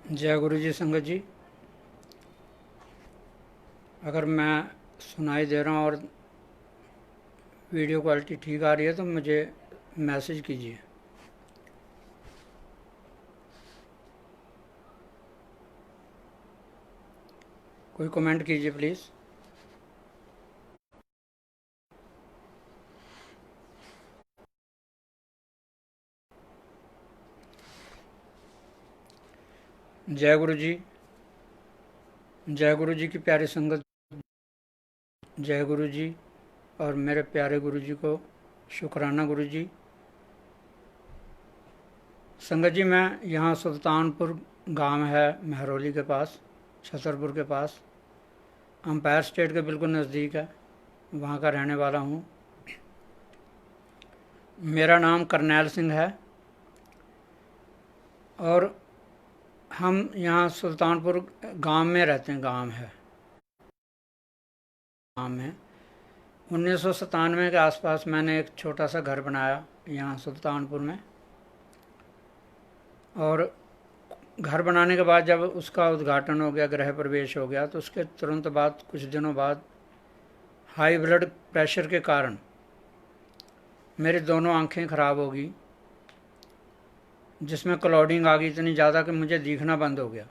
जय गुरु जी। संगत जी, अगर मैं सुनाई दे रहा हूँ और वीडियो क्वालिटी ठीक आ रही है तो मुझे मैसेज कीजिए। कोई कमेंट कीजिए प्लीज़। जय गुरु जी। जय गुरु जी की प्यारी संगत। जय गुरु जी और मेरे प्यारे गुरु जी को शुक्राना गुरु जी। संगत जी, मैं यहाँ सुल्तानपुर गांव है महरौली के पास, छतरपुर के पास, अंपायर स्टेट के बिल्कुल नज़दीक है, वहाँ का रहने वाला हूँ। मेरा नाम करनैल सिंह है और हम यहाँ सुल्तानपुर गांव में रहते हैं। गांव है, गांव में 1997 के आसपास मैंने एक छोटा सा घर बनाया यहाँ सुल्तानपुर में। और घर बनाने के बाद जब उसका उद्घाटन हो गया, गृह प्रवेश हो गया, तो उसके तुरंत बाद कुछ दिनों बाद हाई ब्लड प्रेशर के कारण मेरी दोनों आंखें ख़राब हो गई, जिसमें क्लाउडिंग आ गई इतनी ज़्यादा कि मुझे दिखना बंद हो गया।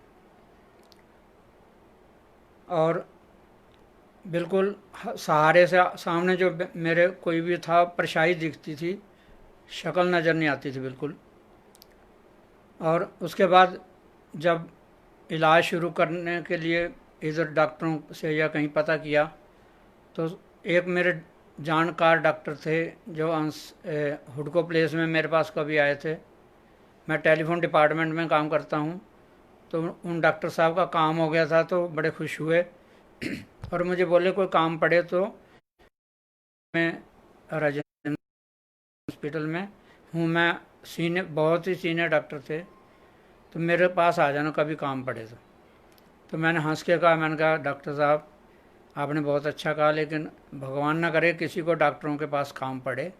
और बिल्कुल सहारे से सामने जो मेरे कोई भी था परछाई दिखती थी, शक्ल नज़र नहीं आती थी बिल्कुल। और उसके बाद जब इलाज शुरू करने के लिए इधर डॉक्टरों से या कहीं पता किया तो एक मेरे जानकार डॉक्टर थे जो हुडको प्लेस में मेरे पास कभी आए थे। मैं टेलीफोन डिपार्टमेंट में काम करता हूँ, तो उन डॉक्टर साहब का काम हो गया था तो बड़े खुश हुए और मुझे बोले कोई काम पड़े तो मैं राजेंद्र हॉस्पिटल में हूँ। मैं सीनियर, बहुत ही सीनियर डॉक्टर थे, तो मेरे पास आ जाना कभी काम पड़े तो मैंने हंस के कहा, मैंने कहा डॉक्टर साहब आपने बहुत अच्छा कहा, लेकिन भगवान ना करे किसी को डॉक्टरों के पास काम पड़े,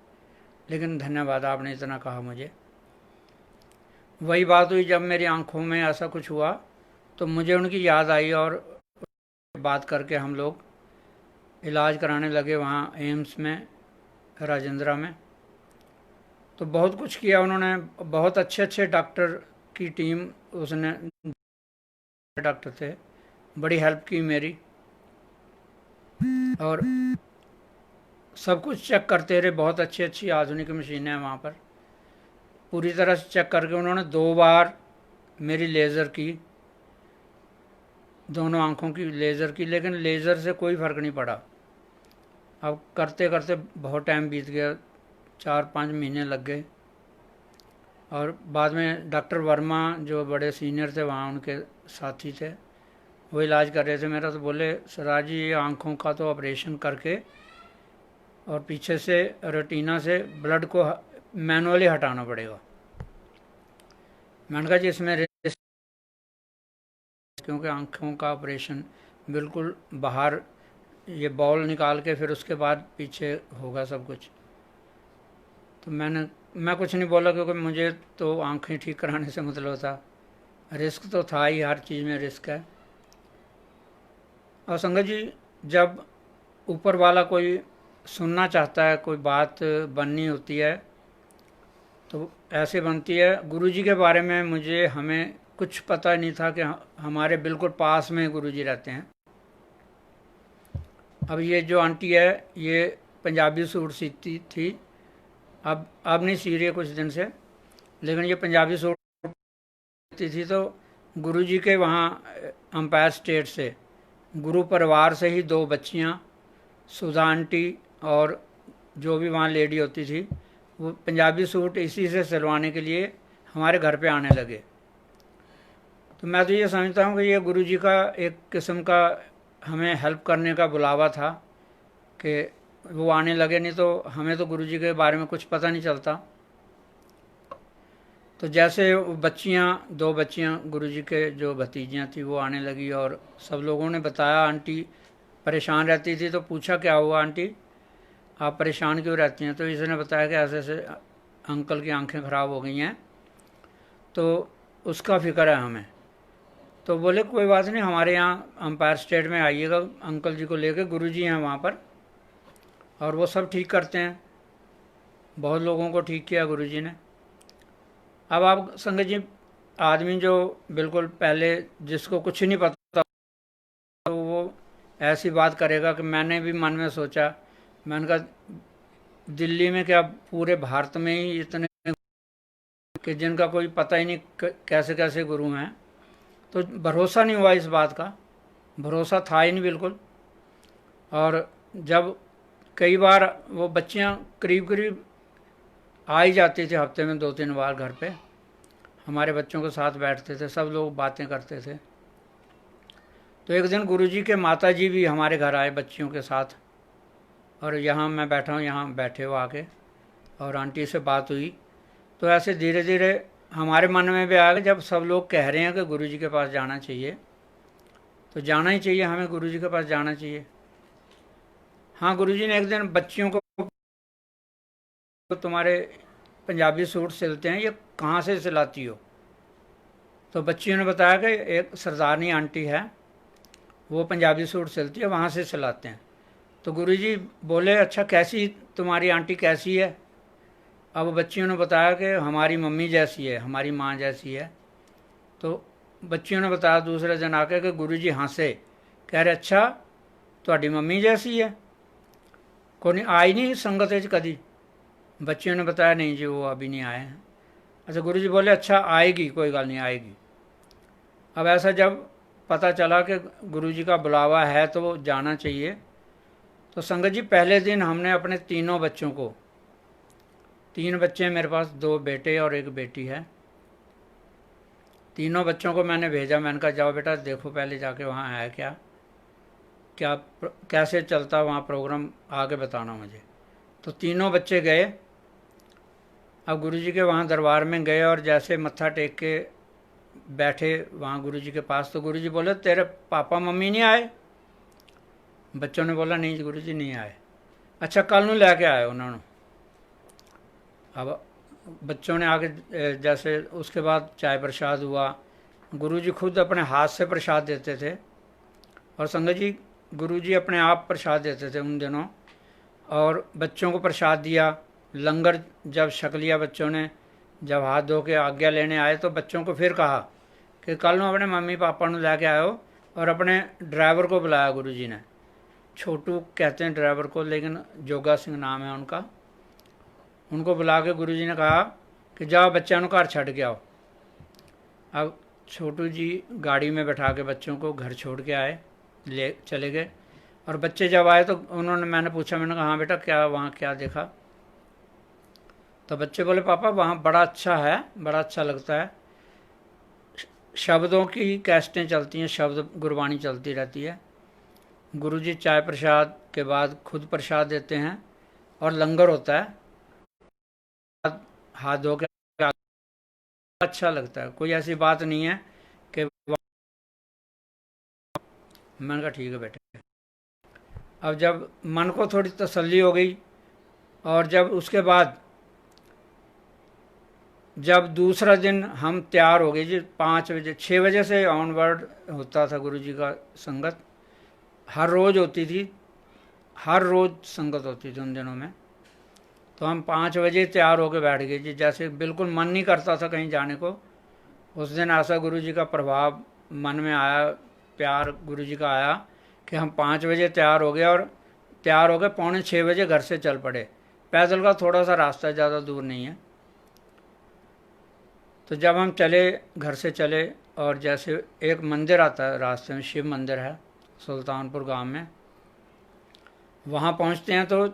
लेकिन धन्यवाद आपने इतना कहा मुझे। वही बात हुई जब मेरी आंखों में ऐसा कुछ हुआ तो मुझे उनकी याद आई और बात करके हम लोग इलाज कराने लगे वहाँ एम्स में, राजेंद्रा में। तो बहुत कुछ किया उन्होंने, बहुत अच्छे अच्छे डॉक्टर की टीम, उसने डॉक्टर थे, बड़ी हेल्प की मेरी। और सब कुछ चेक करते रहे, बहुत अच्छी अच्छी आधुनिक मशीनें हैं वहाँ पर। पूरी तरह से चेक करके उन्होंने 2 बार मेरी लेज़र की, दोनों आंखों की लेज़र की, लेकिन लेज़र से कोई फ़र्क नहीं पड़ा। अब करते करते बहुत टाइम बीत गया, 4-5 महीने लग गए। और बाद में डॉक्टर वर्मा जो बड़े सीनियर थे वहाँ, उनके साथी थे, वो इलाज कर रहे थे मेरा, तो बोले सराज जी ये आँखों का तो ऑपरेशन करके और पीछे से रेटिना से ब्लड को मैनुअली हटाना पड़ेगा। मैंने कहा जी इसमें रिस्क, क्योंकि आँखों का ऑपरेशन बिल्कुल बाहर, ये बॉल निकाल के फिर उसके बाद पीछे होगा सब कुछ। तो मैं कुछ नहीं बोला, क्योंकि मुझे तो आँखें ठीक कराने से मतलब था। रिस्क तो था ही, हर चीज़ में रिस्क है। और संगत जी, जब ऊपर वाला कोई सुनना चाहता है, कोई बात बननी होती है तो ऐसे बनती है। गुरुजी के बारे में हमें कुछ पता नहीं था कि हमारे बिल्कुल पास में गुरुजी रहते हैं। अब ये जो आंटी है ये पंजाबी सूट सीती थी, अब नहीं सी रही है कुछ दिन से, लेकिन ये पंजाबी सूट सीती थी। तो गुरुजी के वहाँ अंपायर स्टेट से, गुरु परिवार से ही 2 बच्चियाँ, सुधा आंटी और जो भी वहाँ लेडी होती थी, वो पंजाबी सूट इसी से सिलवाने के लिए हमारे घर पे आने लगे। तो मैं तो ये समझता हूँ कि ये गुरुजी का एक किस्म का हमें हेल्प करने का बुलावा था कि वो आने लगे, नहीं तो हमें तो गुरुजी के बारे में कुछ पता नहीं चलता। तो जैसे बच्चियाँ, 2 बच्चियाँ गुरुजी के जो भतीजियाँ थी वो आने लगी, और सब लोगों ने बताया, आंटी परेशान रहती थी तो पूछा क्या हुआ आंटी, आप परेशान क्यों रहती हैं? तो इसने बताया कि ऐसे ऐसे अंकल की आंखें ख़राब हो गई हैं, तो उसका फ़िक्र है हमें। तो बोले कोई बात नहीं, हमारे यहाँ अंपायर स्टेट में आइएगा अंकल जी को लेके, गुरुजी हैं वहाँ पर और वो सब ठीक करते हैं। बहुत लोगों को ठीक किया गुरुजी ने। अब आप संगत जी, आदमी जो बिल्कुल पहले जिसको कुछ नहीं पता तो वो ऐसी बात करेगा कि मैंने भी मन में सोचा, मैंने कहा दिल्ली में क्या पूरे भारत में ही इतने कि जिनका कोई पता ही नहीं कैसे कैसे गुरु हैं। तो भरोसा नहीं हुआ इस बात का, भरोसा था ही नहीं बिल्कुल। और जब कई बार वो बच्चियां करीब करीब आ ही जाती थी हफ्ते में 2-3 बार घर पे, हमारे बच्चों के साथ बैठते थे, सब लोग बातें करते थे। तो एक दिन गुरुजी के माता जी भी हमारे घर आए बच्चियों के साथ, और यहाँ मैं बैठा हूँ, यहाँ बैठे हो आके, और आंटी से बात हुई। तो ऐसे धीरे धीरे हमारे मन में भी आ गया, जब सब लोग कह रहे हैं कि गुरुजी के पास जाना चाहिए तो जाना ही चाहिए, हमें गुरुजी के पास जाना चाहिए। हाँ, गुरुजी ने एक दिन बच्चियों को, तुम्हारे पंजाबी सूट सिलते हैं, ये कहाँ से सिलाती हो? तो बच्चियों ने बताया कि एक सरदारनी आंटी है, वो पंजाबी सूट सिलती है, वहाँ से सिलाते हैं। तो गुरुजी बोले अच्छा कैसी तुम्हारी आंटी कैसी है? अब बच्चियों ने बताया कि हमारी मम्मी जैसी है, हमारी माँ जैसी है। तो बच्चियों ने बताया दूसरे दिन आके कि गुरुजी हंसे, कह रहे अच्छा ਤੁਹਾਡੀ मम्मी जैसी है, कोई आई नहीं संगत च कदी? बच्चियों ने बताया नहीं जी वो अभी नहीं आए हैं। अच्छा, गुरुजी बोले अच्छा आएगी, कोई गल नहीं आएगी। अब ऐसा जब पता चला कि गुरुजी का बुलावा है तो जाना चाहिए, तो संगत जी पहले दिन हमने अपने तीनों बच्चों को, 3 बच्चे मेरे पास, 2 बेटे और 1 बेटी है, तीनों बच्चों को मैंने भेजा। मैंने कहा जाओ बेटा देखो पहले जाके वहाँ है क्या क्या कैसे चलता वहाँ प्रोग्राम, आगे बताना मुझे। तो तीनों बच्चे गए। अब गुरुजी के वहाँ दरबार में गए और जैसे मत्था टेक के बैठे वहाँ गुरुजी के पास, तो गुरुजी बोले तेरे पापा मम्मी नहीं आए? बच्चों ने बोला नहीं गुरुजी नहीं आए। अच्छा कल नूं लैके आए उन्होंने। अब बच्चों ने आगे जैसे उसके बाद चाय प्रसाद हुआ, गुरुजी खुद अपने हाथ से प्रसाद देते थे, और संगत जी गुरुजी अपने आप प्रसाद देते थे उन दिनों, और बच्चों को प्रसाद दिया। लंगर जब छक लिया बच्चों ने, जब हाथ धो के आज्ञा लेने आए तो बच्चों को फिर कहा कि कल नूं अपने मम्मी पापा नूं लैके आयो, और अपने ड्राइवर को बुलाया गुरुजी ने। छोटू कहते हैं ड्राइवर को, लेकिन जोगा सिंह नाम है उनका। उनको बुला के गुरुजी ने कहा कि जाओ बच्चों को घर छड़ के आओ। अब छोटू जी गाड़ी में बैठा के बच्चों को घर छोड़ के आए, ले चले गए। और बच्चे जब आए तो उन्होंने, मैंने पूछा, मैंने कहा हाँ बेटा क्या वहाँ क्या देखा? तो बच्चे बोले पापा वहाँ बड़ा अच्छा है, बड़ा अच्छा लगता है, शब्दों की कैसेटें चलती हैं, शब्द गुरबाणी चलती रहती है। गुरुजी चाय प्रसाद के बाद खुद प्रसाद देते हैं और लंगर होता है, हाथ धो के अच्छा लगता है, कोई ऐसी बात नहीं है कि। मैंने कहा ठीक है बेटे। अब जब मन को थोड़ी तसल्ली हो गई, और जब उसके बाद जब दूसरा दिन हम तैयार हो गए जी, 5 बजे 6 बजे से ऑनवर्ड होता था गुरुजी का संगत, हर रोज़ होती थी, हर रोज़ संगत होती थी उन दिनों में। तो हम 5 बजे तैयार होकर बैठ गए जी, जैसे बिल्कुल मन नहीं करता था कहीं जाने को। उस दिन ऐसा गुरुजी का प्रभाव मन में आया, प्यार गुरुजी का आया कि हम 5 बजे तैयार हो गए, और तैयार हो गए 5:45 बजे घर से चल पड़े। पैदल का थोड़ा सा रास्ता, ज़्यादा दूर नहीं है। तो जब हम चले, घर से चले, और जैसे एक मंदिर आता है रास्ते में, शिव मंदिर है सुल्तानपुर गांव में, वहाँ पहुँचते हैं तो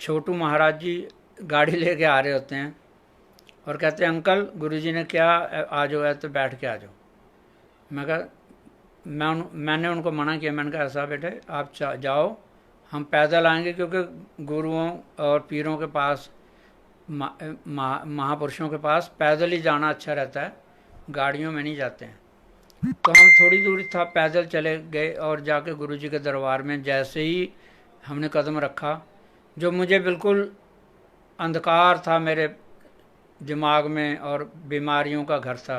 छोटू महाराज जी गाड़ी लेके आ रहे होते हैं और कहते हैं अंकल गुरुजी ने क्या, आ जाओ है तो बैठ के आ जाओ। मैं कहा, मैंने उनको मना किया, मैंने कहा ऐसा बेटे आप जाओ, हम पैदल आएंगे, क्योंकि गुरुओं और पीरों के पास, महापुरुषों के पास पैदल ही जाना अच्छा रहता है, गाड़ियों में नहीं जाते हैं। तो हम थोड़ी दूरी था पैदल चले गए, और जाके गुरुजी के दरबार में जैसे ही हमने कदम रखा, जो मुझे बिल्कुल अंधकार था मेरे दिमाग में और बीमारियों का घर था,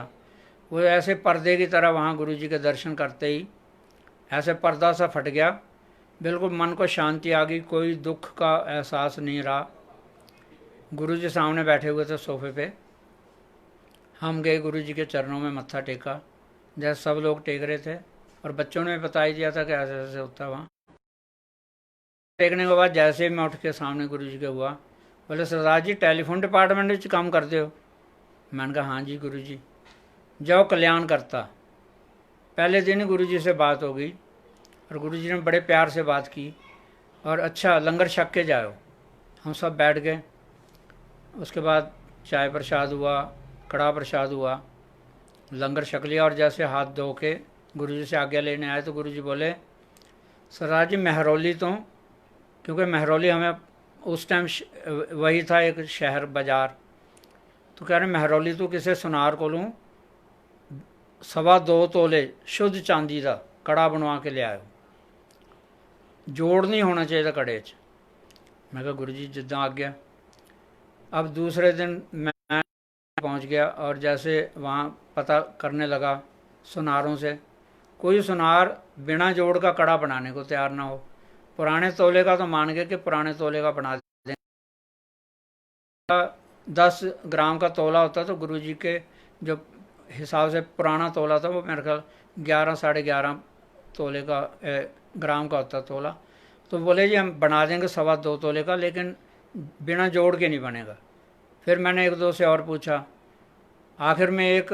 वो ऐसे पर्दे की तरह वहाँ गुरु जी के दर्शन करते ही ऐसे पर्दा सा फट गया, बिल्कुल मन को शांति आ गई, कोई दुख का एहसास नहीं रहा। गुरु जी सामने बैठे हुए थे सोफे पे। हम गए गुरु जी के चरणों में, मत्था टेका जैसे सब लोग टेक रहे थे, और बच्चों ने बता ही दिया था कि ऐसे ऐसे होता है वहाँ। टेकने के बाद जैसे ही मैं उठ के सामने गुरु जी के हुआ, बोले सरदार जी टेलीफोन डिपार्टमेंट में काम करते हो? मैंने कहा हाँ जी गुरु जी। जाओ कल्याण करता। पहले दिन ही गुरु जी से बात हो गई और गुरु जी ने बड़े प्यार से बात की, और अच्छा लंगर छक के जाओ। हम सब बैठ गए। उसके बाद चाय प्रसाद हुआ, कड़ा प्रसाद हुआ, लंगर छक लिया, और जैसे हाथ धो के गुरु जी से आज्ञा लेने आए तो गुरु जी बोले सरदार जी महरौली तो, क्योंकि महरौली हमें उस टाइम वही था एक शहर बाज़ार, तो कह रहे महरौली तो किसी सुनार को लूँ 2.25 तोले शुद्ध चांदी का कड़ा बनवा के ले आयो, जोड़ नहीं होना चाहिए कड़े च। मैं कहा गुरु जी जिदा आ गया। अब दूसरे दिन मैं पहुंच गया और जैसे वहाँ पता करने लगा सुनारों से, कोई सुनार बिना जोड़ का कड़ा बनाने को तैयार ना हो। पुराने तोले का तो मान गए कि पुराने तोले का बना दें। 10 ग्राम का तोला होता तो गुरु जी के जो हिसाब से पुराना तोला था वो मेरे ख्याल 11 साढ़े 11 तोले का ग्राम का होता तोला। तो बोले जी हम बना देंगे 2.25 तोले का, लेकिन बिना जोड़ के नहीं बनेगा। फिर मैंने एक दो से और पूछा, आखिर में एक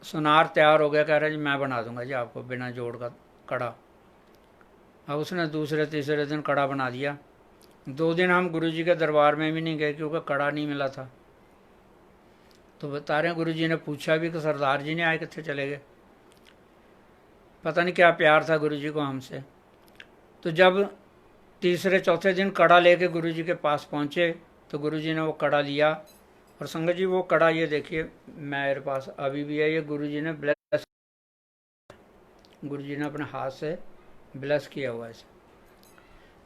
सुनार तैयार हो गया, कह रहा जी मैं बना दूंगा जी आपको बिना जोड़ का कड़ा। अब उसने दूसरे तीसरे दिन कड़ा बना दिया। 2 दिन हम गुरु जी के दरबार में भी नहीं गए क्योंकि कड़ा नहीं मिला था। तो बता रहे गुरु जी ने पूछा भी कि सरदार जी ने आए कितने चले गए। पता नहीं क्या प्यार था गुरु जी को हमसे। तो जब तीसरे चौथे दिन कड़ा लेके गुरु जी के पास पहुँचे तो गुरु जी ने वो कड़ा लिया, और संगत जी वो कड़ा ये देखिए मेरे पास अभी भी है, ये गुरु जी ने ब्लेस, गुरु जी ने अपने हाथ से ब्लेस किया हुआ है इसे।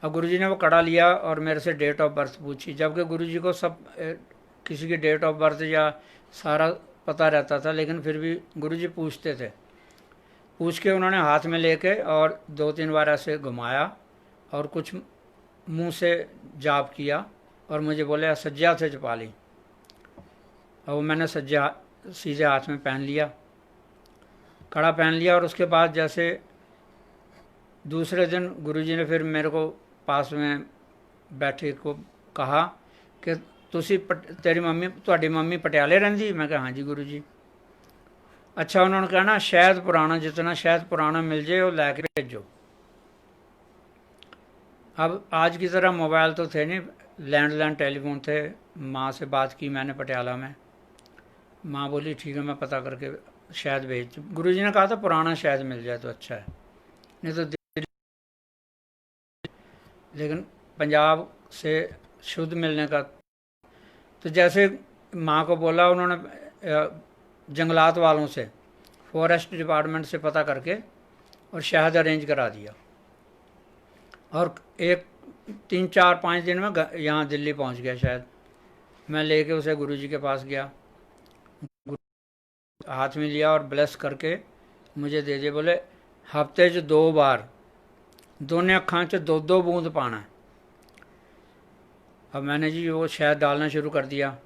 अब गुरु जी ने वो कड़ा लिया और मेरे से डेट ऑफ बर्थ पूछी, जबकि गुरु जी को सब किसी की डेट ऑफ बर्थ या सारा पता रहता था, लेकिन फिर भी गुरु जी पूछते थे। पूछ के उन्होंने हाथ में लेके और 2-3 बार ऐसे घुमाया और कुछ मुंह से जाप किया और मुझे बोले सज्जा से जपा ली। और वो मैंने सज्जा सीधे हाथ में पहन लिया, कड़ा पहन लिया। और उसके बाद जैसे दूसरे दिन गुरु जी ने फिर मेरे को पास में बैठे को कहा कि तुसी तेरी मम्मी ਤੁਹਾਡੀ मम्मी पटियाले रहिंदी? मैं कहा हाँ जी गुरु जी। अच्छा उन्होंने कहा ना शहद पुराना, जितना शहद पुराना मिल जाए वो लैके भेजो। अब आज की तरह मोबाइल तो थे नहीं, लैंडलाइन टेलीफोन थे। माँ से बात की मैंने पटियाला में, माँ बोली ठीक है मैं पता करके शहद भेज। गुरु जी ने कहा था पुराना शहद मिल जाए तो अच्छा है, नहीं तो लेकिन पंजाब से शुद्ध मिलने का। तो जैसे माँ को बोला उन्होंने जंगलात वालों से, फॉरेस्ट डिपार्टमेंट से पता करके और शहद अरेंज करा दिया, और 3-4-5 दिन में यहाँ दिल्ली पहुँच गया शहद। मैं लेके उसे गुरु जी के पास गया, हाथ में लिया और ब्लेस करके मुझे दे दिए। बोले हफ्ते 2 बार दोनों अखां 2-2 बूंद पाना है। अब मैंने जी वो शहद डालना शुरू कर दिया।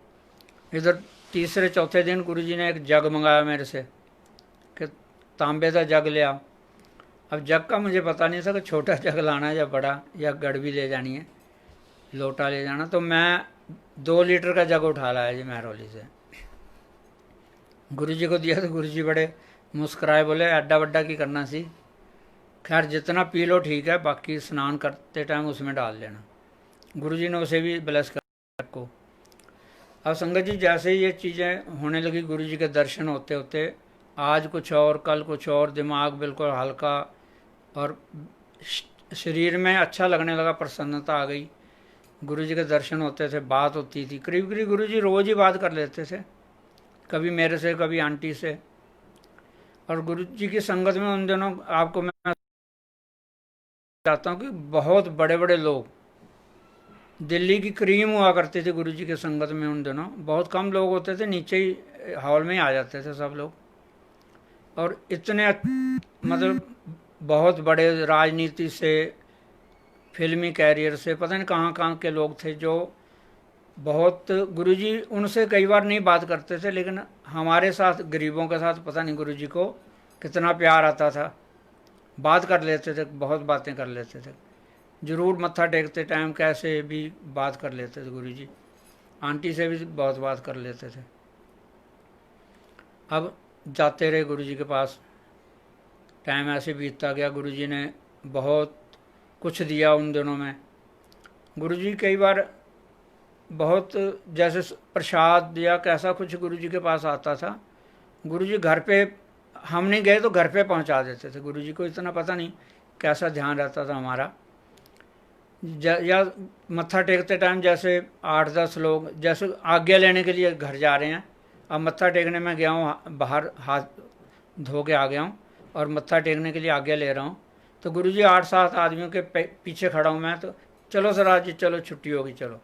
इधर तीसरे चौथे दिन गुरु जी ने एक जग मंगाया मेरे से कि तांबे का जग ले आओ। अब जग का मुझे पता नहीं था कि छोटा जग लाना है या बड़ा, या गड़बी ले जानी है, लोटा ले जाना। तो मैं 2 लीटर का जग उठा लाया जी महरौली से, गुरु जी को दिया। तो गुरु जी बड़े मुस्कुराए, बोले एड्डा वड्डा की करना सी, खैर जितना पी लो ठीक है, बाकी स्नान करते टाइम उसमें डाल लेना। गुरु जी ने उसे भी ब्लेस कर को। अब संगत जी जैसे ही ये चीज़ें होने लगी, गुरु जी के दर्शन होते होते आज कुछ और कल कुछ और, दिमाग बिल्कुल हल्का और शरीर में अच्छा लगने लगा, प्रसन्नता आ गई। गुरु जी के दर्शन होते थे, बात होती थी, करीब करीब गुरु जी रोज़ ही बात कर लेते थे, कभी मेरे से कभी आंटी से। और गुरु जी की संगत में उन दिनों आपको मैं चाहता हूँ कि बहुत बड़े बड़े लोग, दिल्ली की क्रीम हुआ करते थे गुरु जी के संगत में। उन दिनों बहुत कम लोग होते थे, नीचे ही हॉल में ही आ जाते थे सब लोग। और इतने मतलब बहुत बड़े राजनीति से, फिल्मी कैरियर से, पता नहीं कहाँ कहाँ के लोग थे जो बहुत, गुरुजी उनसे कई बार नहीं बात करते थे, लेकिन हमारे साथ गरीबों के साथ पता नहीं गुरुजी को कितना प्यार आता था। बात कर लेते थे, बहुत बातें कर लेते थे। जरूर मत्था टेकते टाइम कैसे भी बात कर लेते थे गुरुजी। आंटी से भी बहुत बात कर लेते थे। अब जाते रहे गुरुजी के पास, टाइम ऐसे बीतता गया। गुरुजी ने बहुत कुछ दिया उन दिनों में। गुरुजी कई बार बहुत, जैसे प्रसाद या कैसा कुछ गुरुजी के पास आता था, गुरुजी घर पे, हम नहीं गए तो घर पे पहुंचा देते थे। गुरुजी को इतना पता नहीं कैसा ध्यान रहता था हमारा। या मत्था टेकते टाइम जैसे 8-10 लोग जैसे आज्ञा लेने के लिए घर जा रहे हैं, अब मत्था टेकने में गया हूँ, बाहर हाथ धो के आ गया हूँ और मत्था टेकने के लिए आज्ञा ले रहा हूँ, तो गुरुजी 8-7 आदमियों के पीछे खड़ा हूँ मैं, तो चलो सर जी चलो छुट्टी होगी चलो।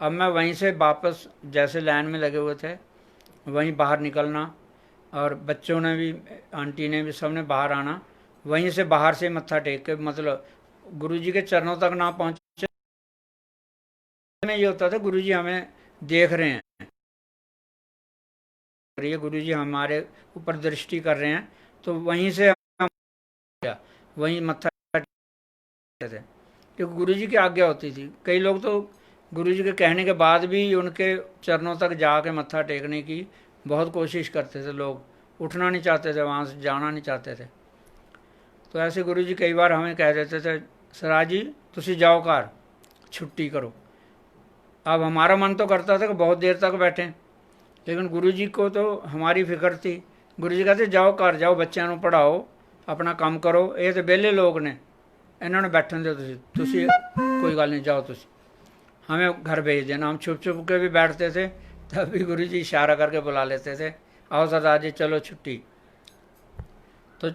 अब मैं वहीं से वापस जैसे लाइन में लगे हुए थे वहीं बाहर निकलना, और बच्चों ने भी, आंटी ने भी, सब ने बाहर आना, वहीं से बाहर से मत्था टेक के, मतलब गुरुजी के चरणों तक ना पहुँचे में ये होता था गुरुजी हमें देख रहे हैं, गुरुजी हमारे ऊपर दृष्टि कर रहे हैं, तो वहीं से हम वहीं मत्था टेकते थे, क्योंकि गुरुजी की आज्ञा होती थी। कई लोग तो गुरुजी के कहने के बाद भी उनके चरणों तक जाके मत्था टेकने की बहुत कोशिश करते थे। लोग उठना नहीं चाहते थे, वहाँ से जाना नहीं चाहते थे। तो ऐसे गुरुजी कई बार हमें कह देते थे, सराज जी तुसी जाओ घर, छुट्टी करो। अब हमारा मन तो करता था कि बहुत देर तक बैठें, लेकिन गुरुजी को तो हमारी फिक्र थी। गुरुजी कहते जाओ घर जाओ, बच्चों को पढ़ाओ, अपना काम करो, ये तो बेले लोग ने, इन्होंने बैठन दो, तुसी कोई गल नहीं, जाओ तुसी, हमें घर भेज देना। हम छुप छुप के भी बैठते थे, तब भी गुरुजी इशारा करके बुला लेते थे, आओ सरदार जी चलो छुट्टी। तो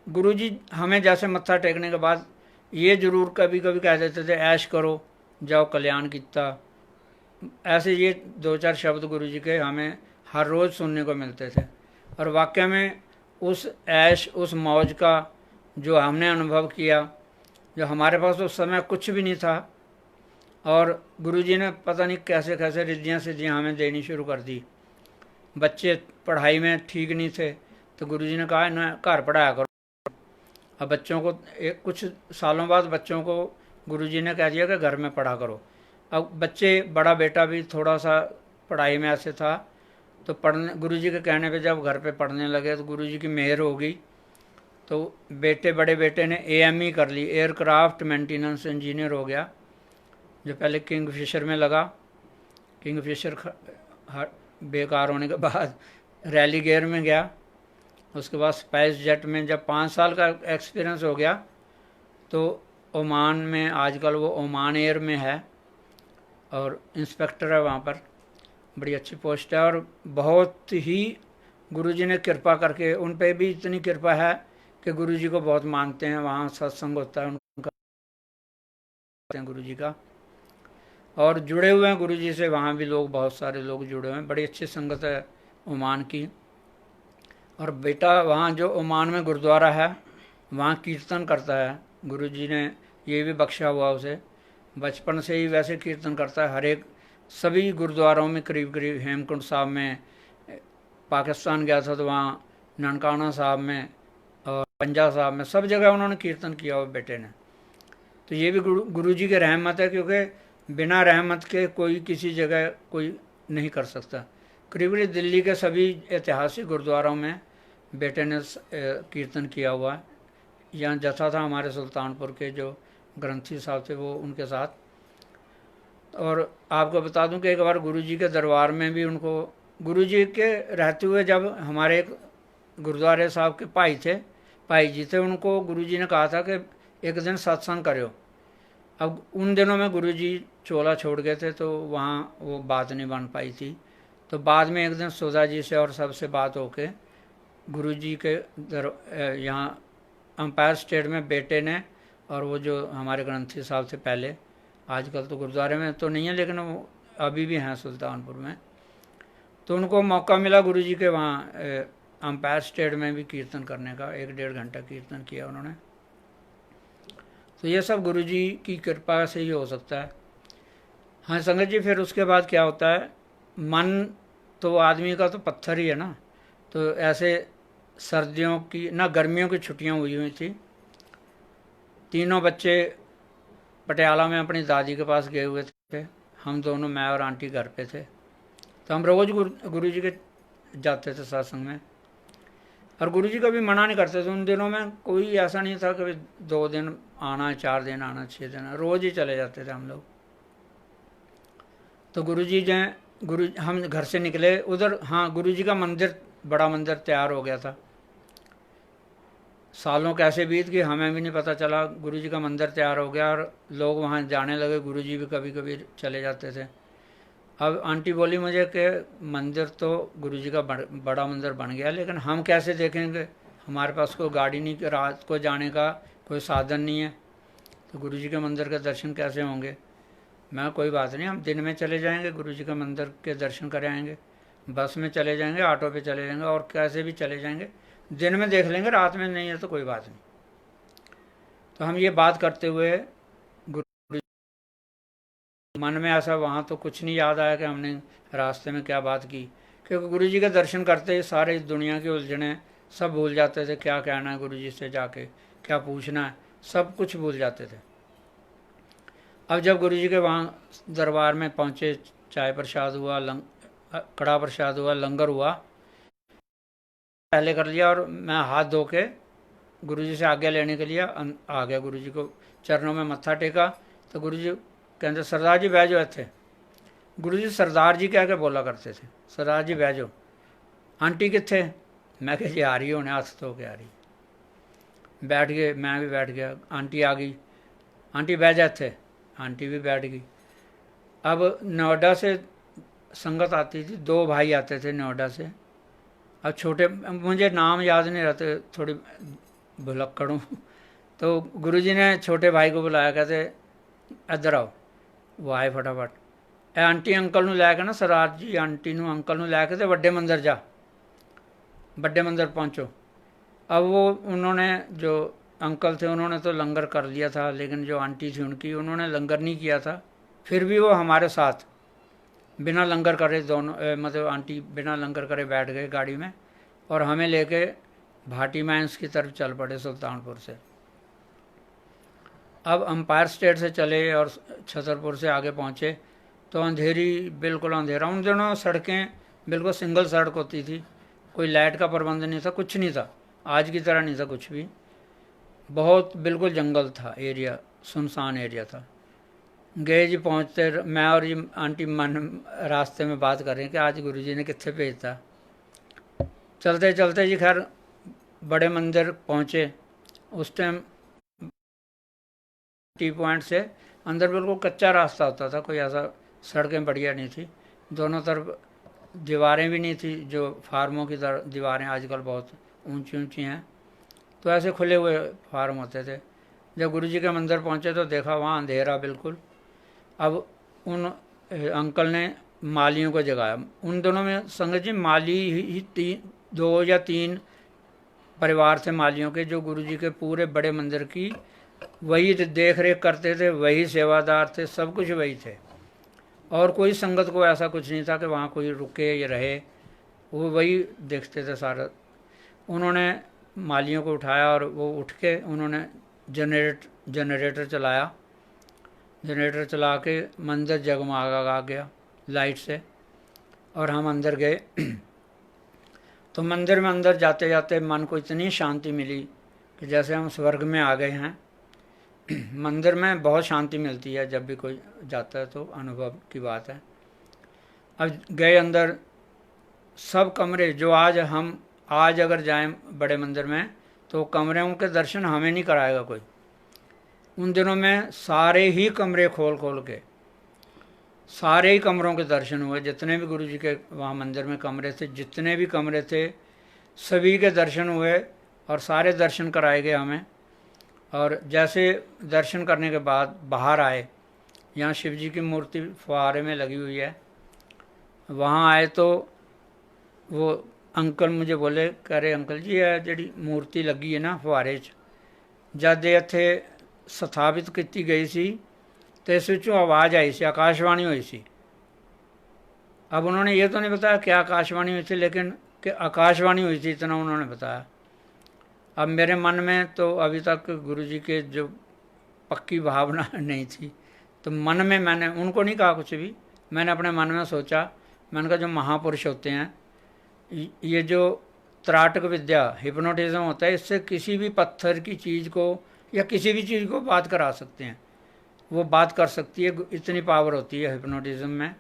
गुरुजी हमें जैसे मत्था टेकने के बाद ये जरूर कभी कभी कह देते थे, ऐश करो, जाओ कल्याण किया। ऐसे ये 2-4 शब्द गुरुजी के हमें हर रोज़ सुनने को मिलते थे। और वाकई में उस ऐश, उस मौज का जो हमने अनुभव किया, जो हमारे पास उस समय कुछ भी नहीं था, और गुरुजी ने पता नहीं कैसे कैसे रिद्धियाँ सिद्धियाँ हमें देनी शुरू कर दी। बच्चे पढ़ाई में ठीक नहीं थे, तो गुरुजी ने कहा ना घर पढ़ाया करो। अब बच्चों को कुछ सालों बाद बच्चों को गुरुजी ने कह दिया कि घर में पढ़ा करो। अब बच्चे, बड़ा बेटा भी थोड़ा सा पढ़ाई में ऐसे था, तो पढ़ने, गुरुजी के कहने पे जब घर पे पढ़ने लगे तो गुरुजी की मेहर हो गई, तो बड़े बेटे ने AME कर ली, एयरक्राफ्ट मेंटेनेंस इंजीनियर हो गया। जो पहले किंगफिशर में लगा, किंगफिशर बेकार होने के बाद रैली गेयर में गया, उसके बाद स्पाइस जेट में जब 5 साल का एक्सपीरियंस हो गया, तो ओमान में, आजकल वो ओमान एयर में है और इंस्पेक्टर है वहाँ पर, बड़ी अच्छी पोस्ट है। और बहुत ही गुरुजी ने कृपा करके, उन पे भी इतनी कृपा है कि गुरुजी को बहुत मानते हैं। वहाँ सत्संग होता है उनका, गुरुजी का, और जुड़े हुए हैं गुरुजी से वहाँ भी लोग, बहुत सारे लोग जुड़े हुए हैं। बड़ी अच्छी संगत है ओमान की। और बेटा वहाँ जो ओमान में गुरुद्वारा है, वहाँ कीर्तन करता है। गुरुजी ने ये भी बख्शा हुआ उसे, बचपन से ही वैसे कीर्तन करता है। हर एक, सभी गुरुद्वारों में करीब करीब, हेमकुंड साहब में, पाकिस्तान गया था तो वहाँ ननकाना साहब में और पंजा साहब में, सब जगह उन्होंने कीर्तन किया हुआ बेटे ने। तो ये भी गुरुजी की रहमत है, क्योंकि बिना रहमत के कोई किसी जगह कोई नहीं कर सकता। करीब करीब दिल्ली के सभी ऐतिहासिक गुरुद्वारों में बेटे ने कीर्तन किया हुआ है। यहाँ जथा था हमारे सुल्तानपुर के जो ग्रंथी साहब थे, वो उनके साथ। और आपको बता दूं कि एक बार गुरुजी के दरबार में भी उनको, गुरुजी के रहते हुए, जब हमारे एक गुरुद्वारे साहब के भाई जी थे, उनको गुरुजी ने कहा था कि एक दिन सत्संग करो। अब उन दिनों में गुरुजी चोला छोड़ गए थे, तो वहाँ वो बात नहीं बन पाई थी। तो बाद में एक दिन सुधा जी से और सबसे बात होके गुरुजी के यहाँ अंपायर स्टेट में बेटे ने, और वो जो हमारे ग्रंथी साहब थे पहले, आजकल तो गुरुद्वारे में तो नहीं है लेकिन वो अभी भी हैं सुल्तानपुर में, तो उनको मौका मिला गुरुजी के वहाँ अंपायर स्टेट में भी कीर्तन करने का 1-1.5 घंटा कीर्तन किया उन्होंने। तो ये सब गुरु जी की कृपा से ही हो सकता है। हाँ संगत जी, फिर उसके बाद क्या होता है, मन तो आदमी का तो पत्थर ही है ना। तो ऐसे सर्दियों की ना गर्मियों की छुट्टियां हुई थी, तीनों बच्चे पटियाला में अपनी दादी के पास गए हुए थे, हम दोनों, मैं और आंटी घर पे थे। तो हम रोज़ गुरु जी के जाते थे सत्संग में, और गुरु जी कभी मना नहीं करते थे। उन दिनों में कोई ऐसा नहीं था कभी 2 दिन आना, 4 दिन आना, 6 दिन, रोज़ ही चले जाते थे हम लोग। तो हम घर से निकले उधर। हाँ, गुरु जी का मंदिर, बड़ा मंदिर तैयार हो गया था। सालों कैसे बीत गए हमें भी नहीं पता चला। गुरु जी का मंदिर तैयार हो गया और लोग वहाँ जाने लगे। गुरु जी भी कभी कभी चले जाते थे। अब आंटी बोली मुझे कि मंदिर तो गुरु जी का बड़ा मंदिर बन गया, लेकिन हम कैसे देखेंगे, हमारे पास कोई गाड़ी नहीं, रात को जाने का कोई साधन नहीं है, तो गुरु जी के मंदिर के दर्शन कैसे होंगे। मैं कोई बात नहीं, हम दिन में चले जाएंगे, गुरु जी के मंदिर के दर्शन कर आएंगे, बस में चले जाएंगे, ऑटो पे चले जाएंगे, और कैसे भी चले जाएंगे, दिन में देख लेंगे, रात में नहीं है तो कोई बात नहीं। तो हम ये बात करते हुए गुरु, मन में ऐसा वहाँ तो कुछ नहीं याद आया कि हमने रास्ते में क्या बात की, क्योंकि गुरु जी के दर्शन करते ही सारे दुनिया की उलझने सब भूल जाते थे। क्या कहना है गुरु जी से जाके, क्या पूछना है, सब कुछ भूल जाते थे। अब जब गुरु जी के वहाँ दरबार में पहुँचे, चाय प्रसाद हुआ, कड़ा प्रसाद हुआ, लंगर हुआ, पहले कर लिया, और मैं हाथ धो के गुरु जी से आज्ञा लेने के लिए आ गया। गुरु जी को चरणों में मत्था टेका, तो गुरु जी कहते सरदार जी बैठो थे। गुरु जी सरदार जी कह के बोला करते थे, सरदार जी बैठो। आंटी किथे, मैं कह जी आ रही होने, हाथ धो के आ रही। बैठ गए, मैं भी बैठ गया। आंटी आ गई, आंटी बैठ जाते, आंटी भी बैठ गई। अब नोएडा से संगत आती थी, 2 भाई आते थे नोएडा से। अब छोटे, मुझे नाम याद नहीं रहते, थोड़ी भुलक्कड़ हूँ। तो गुरुजी ने छोटे भाई को बुलाया, कहते इधर आओ। वो आए फटाफट। ए आंटी अंकल नूं लैके ना, सरदार जी आंटी नूं अंकल नूं लैके ते वड्डे मंदिर जा, वड्डे मंदिर पहुँचो। अब वो उन्होंने, जो अंकल थे उन्होंने तो लंगर कर लिया था, लेकिन जो आंटी थी उनकी, उन्होंने लंगर नहीं किया था। फिर भी वो हमारे साथ बिना लंगर करे, दोनों मतलब आंटी बिना लंगर करे बैठ गए गाड़ी में, और हमें लेके भाटी माइंस की तरफ चल पड़े सुल्तानपुर से। अब अंपायर स्टेट से चले और छतरपुर से आगे पहुँचे तो अंधेरी, बिल्कुल अंधेरा। उन दिनों सड़कें बिल्कुल सिंगल सड़क होती थी, कोई लाइट का प्रबंध नहीं था, कुछ नहीं था, आज की तरह नहीं था कुछ भी। बहुत बिल्कुल जंगल था एरिया, सुनसान एरिया था। गए जी, पहुँचते मैं और ये आंटी मन रास्ते में बात कर रहे हैं कि आज गुरुजी ने कित्थे भेजता। चलते चलते जी खैर बड़े मंदिर पहुँचे। उस टाइम टी पॉइंट से अंदर बिल्कुल कच्चा रास्ता होता था, कोई ऐसा सड़कें बढ़िया नहीं थी, दोनों तरफ दीवारें भी नहीं थी, जो फार्मों की दीवारें आजकल बहुत ऊंची ऊंची हैं, तो ऐसे खुले हुए फार्म होते थे। जब गुरुजी के मंदिर पहुँचे तो देखा वहाँ अंधेरा बिल्कुल। अब उन अंकल ने मालियों को जगाया। उन दोनों में संगत जी माली ही 2 या 3 परिवार थे मालियों के, जो गुरुजी के पूरे बड़े मंदिर की वही देख रेख करते थे, वही सेवादार थे, सब कुछ वही थे। और कोई संगत को ऐसा कुछ नहीं था कि वहाँ कोई रुके या रहे, वो वही देखते थे सारा। उन्होंने मालियों को उठाया और वो उठ के उन्होंने जनरेटर चलाया। जनरेटर चला के मंदिर जगमगा गया लाइट से, और हम अंदर गए। तो मंदिर में अंदर जाते जाते मन को इतनी शांति मिली कि जैसे हम स्वर्ग में आ गए हैं। मंदिर में बहुत शांति मिलती है, जब भी कोई जाता है तो अनुभव की बात है। अब गए अंदर, सब कमरे जो आज अगर जाएं बड़े मंदिर में तो कमरों के दर्शन हमें नहीं कराएगा कोई। उन दिनों में सारे ही कमरे खोल के सारे ही कमरों के दर्शन हुए। जितने भी गुरु जी के वहाँ मंदिर में कमरे थे, जितने भी कमरे थे, सभी के दर्शन हुए और सारे दर्शन कराए गए हमें। और जैसे दर्शन करने के बाद बाहर आए, यहाँ शिव जी की मूर्ति फुहारे में लगी हुई है, वहाँ आए तो वो अंकल मुझे बोले, कह रहे अंकल जी ਇਹ ਜਿਹੜੀ ਮੂਰਤੀ ਲੱਗੀ ਹੈ ਨਾ ਫੁਹਾਰੇ 'ਚ, ਜਦ ਇਹ ਇੱਥੇ ਸਥਾਪਿਤ ਕੀਤੀ ਗਈ ਸੀ तो इस ਵਿੱਚੋਂ आवाज़ आई सी, आकाशवाणी हुई सी। अब उन्होंने ये तो नहीं बताया क्या आकाशवाणी हुई थी, लेकिन कि आकाशवाणी हुई थी इतना उन्होंने बताया। अब मेरे मन में तो अभी तक गुरु जी के जो पक्की भावना नहीं थी, तो मन में मैंने उनको नहीं कहा कुछ भी, मैंने अपने मन में सोचा, मैंने कहा जो महापुरुष होते हैं, ये जो त्राटक विद्या हिप्नोटिज्म होता है, इससे किसी भी पत्थर की चीज़ को या किसी भी चीज़ को बात करा सकते हैं, वो बात कर सकती है, इतनी पावर होती है हिप्नोटिज्म में,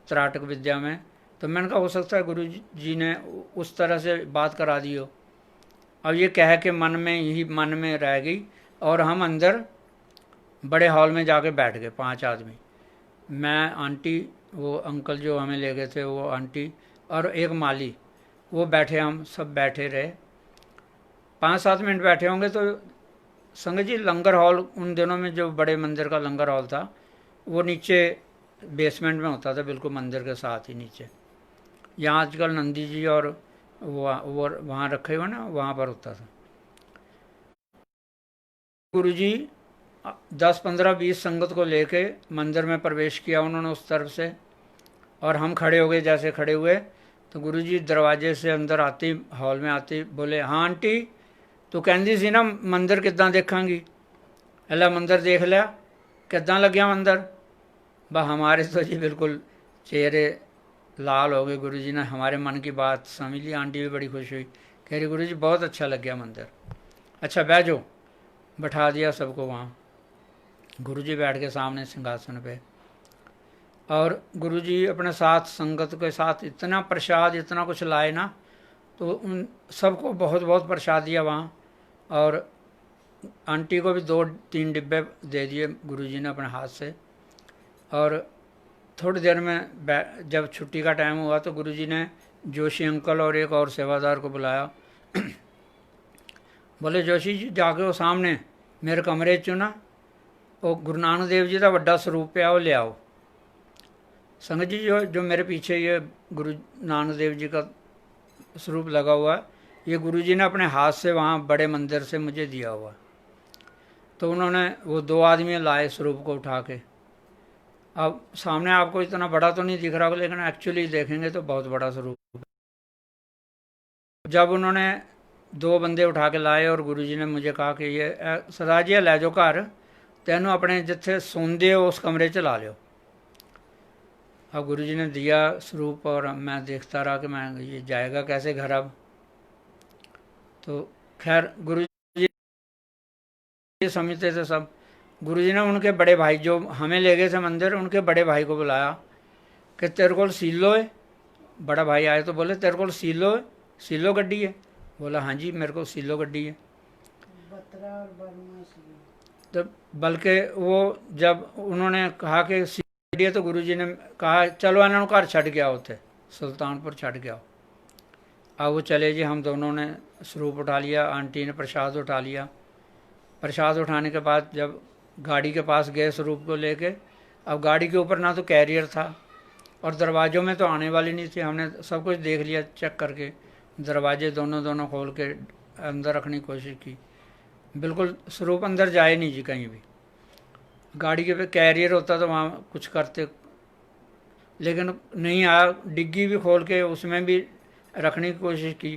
त्राटक विद्या में। तो मैंने कहा हो सकता है गुरु जी ने उस तरह से बात करा दी हो। अब ये कह के मन में यही मन में रह गई, और हम अंदर बड़े हॉल में जाके बैठ गए 5 आदमी, मैं, आंटी, वो अंकल जो हमें ले गए थे वो आंटी, और एक माली, वो बैठे, हम सब बैठे रहे। 5-7 मिनट बैठे होंगे तो संगत जी लंगर हॉल उन दिनों में जो बड़े मंदिर का लंगर हॉल था वो नीचे बेसमेंट में होता था, बिल्कुल मंदिर के साथ ही नीचे। यहाँ आजकल नंदी जी और वो वहाँ रखे हुए ना, वहाँ पर होता था। गुरु जी 10-15-20 संगत को लेके मंदिर में प्रवेश किया उन्होंने उस तरफ से, और हम खड़े हो गए। जैसे खड़े हुए तो गुरु जी दरवाजे से अंदर आती, हॉल में आती, बोले हाँ आंटी तू कहती सी ना मंदिर किद्दां देखांगी, अल्लाह मंदिर देख लिया, किद्दां लग्या मंदिर। बस हमारे तो जी बिल्कुल चेहरे लाल हो गए। गुरु जी ने हमारे मन की बात समझ ली। आंटी भी बड़ी खुश हुई, कह रही गुरु जी बहुत अच्छा लग गया मंदिर, अच्छा बैठ जाओ। बैठा दिया सबको वहाँ। गुरु जी बैठ के सामने सिंहासन पे, और गुरु जी अपने साथ संगत के साथ इतना प्रसाद इतना कुछ लाए ना, तो उन सबको बहुत बहुत प्रसाद दिया वहाँ। और आंटी को भी 2-3 डिब्बे दे दिए गुरु जी ने अपने हाथ से। और थोड़ी देर में जब छुट्टी का टाइम हुआ तो गुरु जी ने जोशी अंकल और एक और सेवादार को बुलाया। बोले जोशी जी जाके वो सामने मेरे कमरे चो ना वो गुरु नानक देव जी का बड़ा स्वरूप है वो ले आओ। संगत जी जो मेरे पीछे ये गुरु नानक देव जी का स्वरूप लगा हुआ है, ये गुरु जी ने अपने हाथ से वहाँ बड़े मंदिर से मुझे दिया हुआ। तो उन्होंने वो 2 आदमी लाए स्वरूप को उठा के। अब सामने आपको इतना बड़ा तो नहीं दिख रहा, लेकिन एक्चुअली देखेंगे तो बहुत बड़ा स्वरूप। जब उन्होंने 2 बंदे उठा के लाए और गुरु जी ने मुझे कहा कि ये सरदार जी लै जाओ घर, तेनों अपने जिथे सोंदे हो उस कमरे च ला लियो। अब गुरु जी ने दिया स्वरूप और मैं देखता रहा कि मैं ये जाएगा कैसे घर अब। तो खैर गुरु जी समझते थे सब। गुरु जी ने उनके बड़े भाई जो हमें ले गए थे मंदिर, उनके बड़े भाई को बुलाया कि तेरे को सीलो है। बड़ा भाई आए तो बोले तेरे को सीलो है, सीलो गड्डी है। बोला हाँ जी मेरे को सीलो गड्डी है। तो बल्कि वो जब उन्होंने कहा कि गड्डी है तो गुरु जी ने कहा चलो इन्होंने घर छड़ के आओ, थे सुल्तानपुर छड़ के आओ। अब वो चले जी, हम दोनों ने स्वरूप उठा लिया, आंटी ने प्रसाद उठा लिया। प्रसाद उठाने के बाद जब गाड़ी के पास गए स्वरूप को लेके, अब गाड़ी के ऊपर ना तो कैरियर था और दरवाज़ों में तो आने वाली नहीं थी। हमने सब कुछ देख लिया चेक करके, दरवाजे दोनों खोल के अंदर रखने की कोशिश की, बिल्कुल स्वरूप अंदर जाए नहीं जी कहीं भी। गाड़ी के पे कैरियर होता तो वहाँ कुछ करते, लेकिन नहीं आया। डिग्गी भी खोल के उसमें भी रखने की कोशिश की,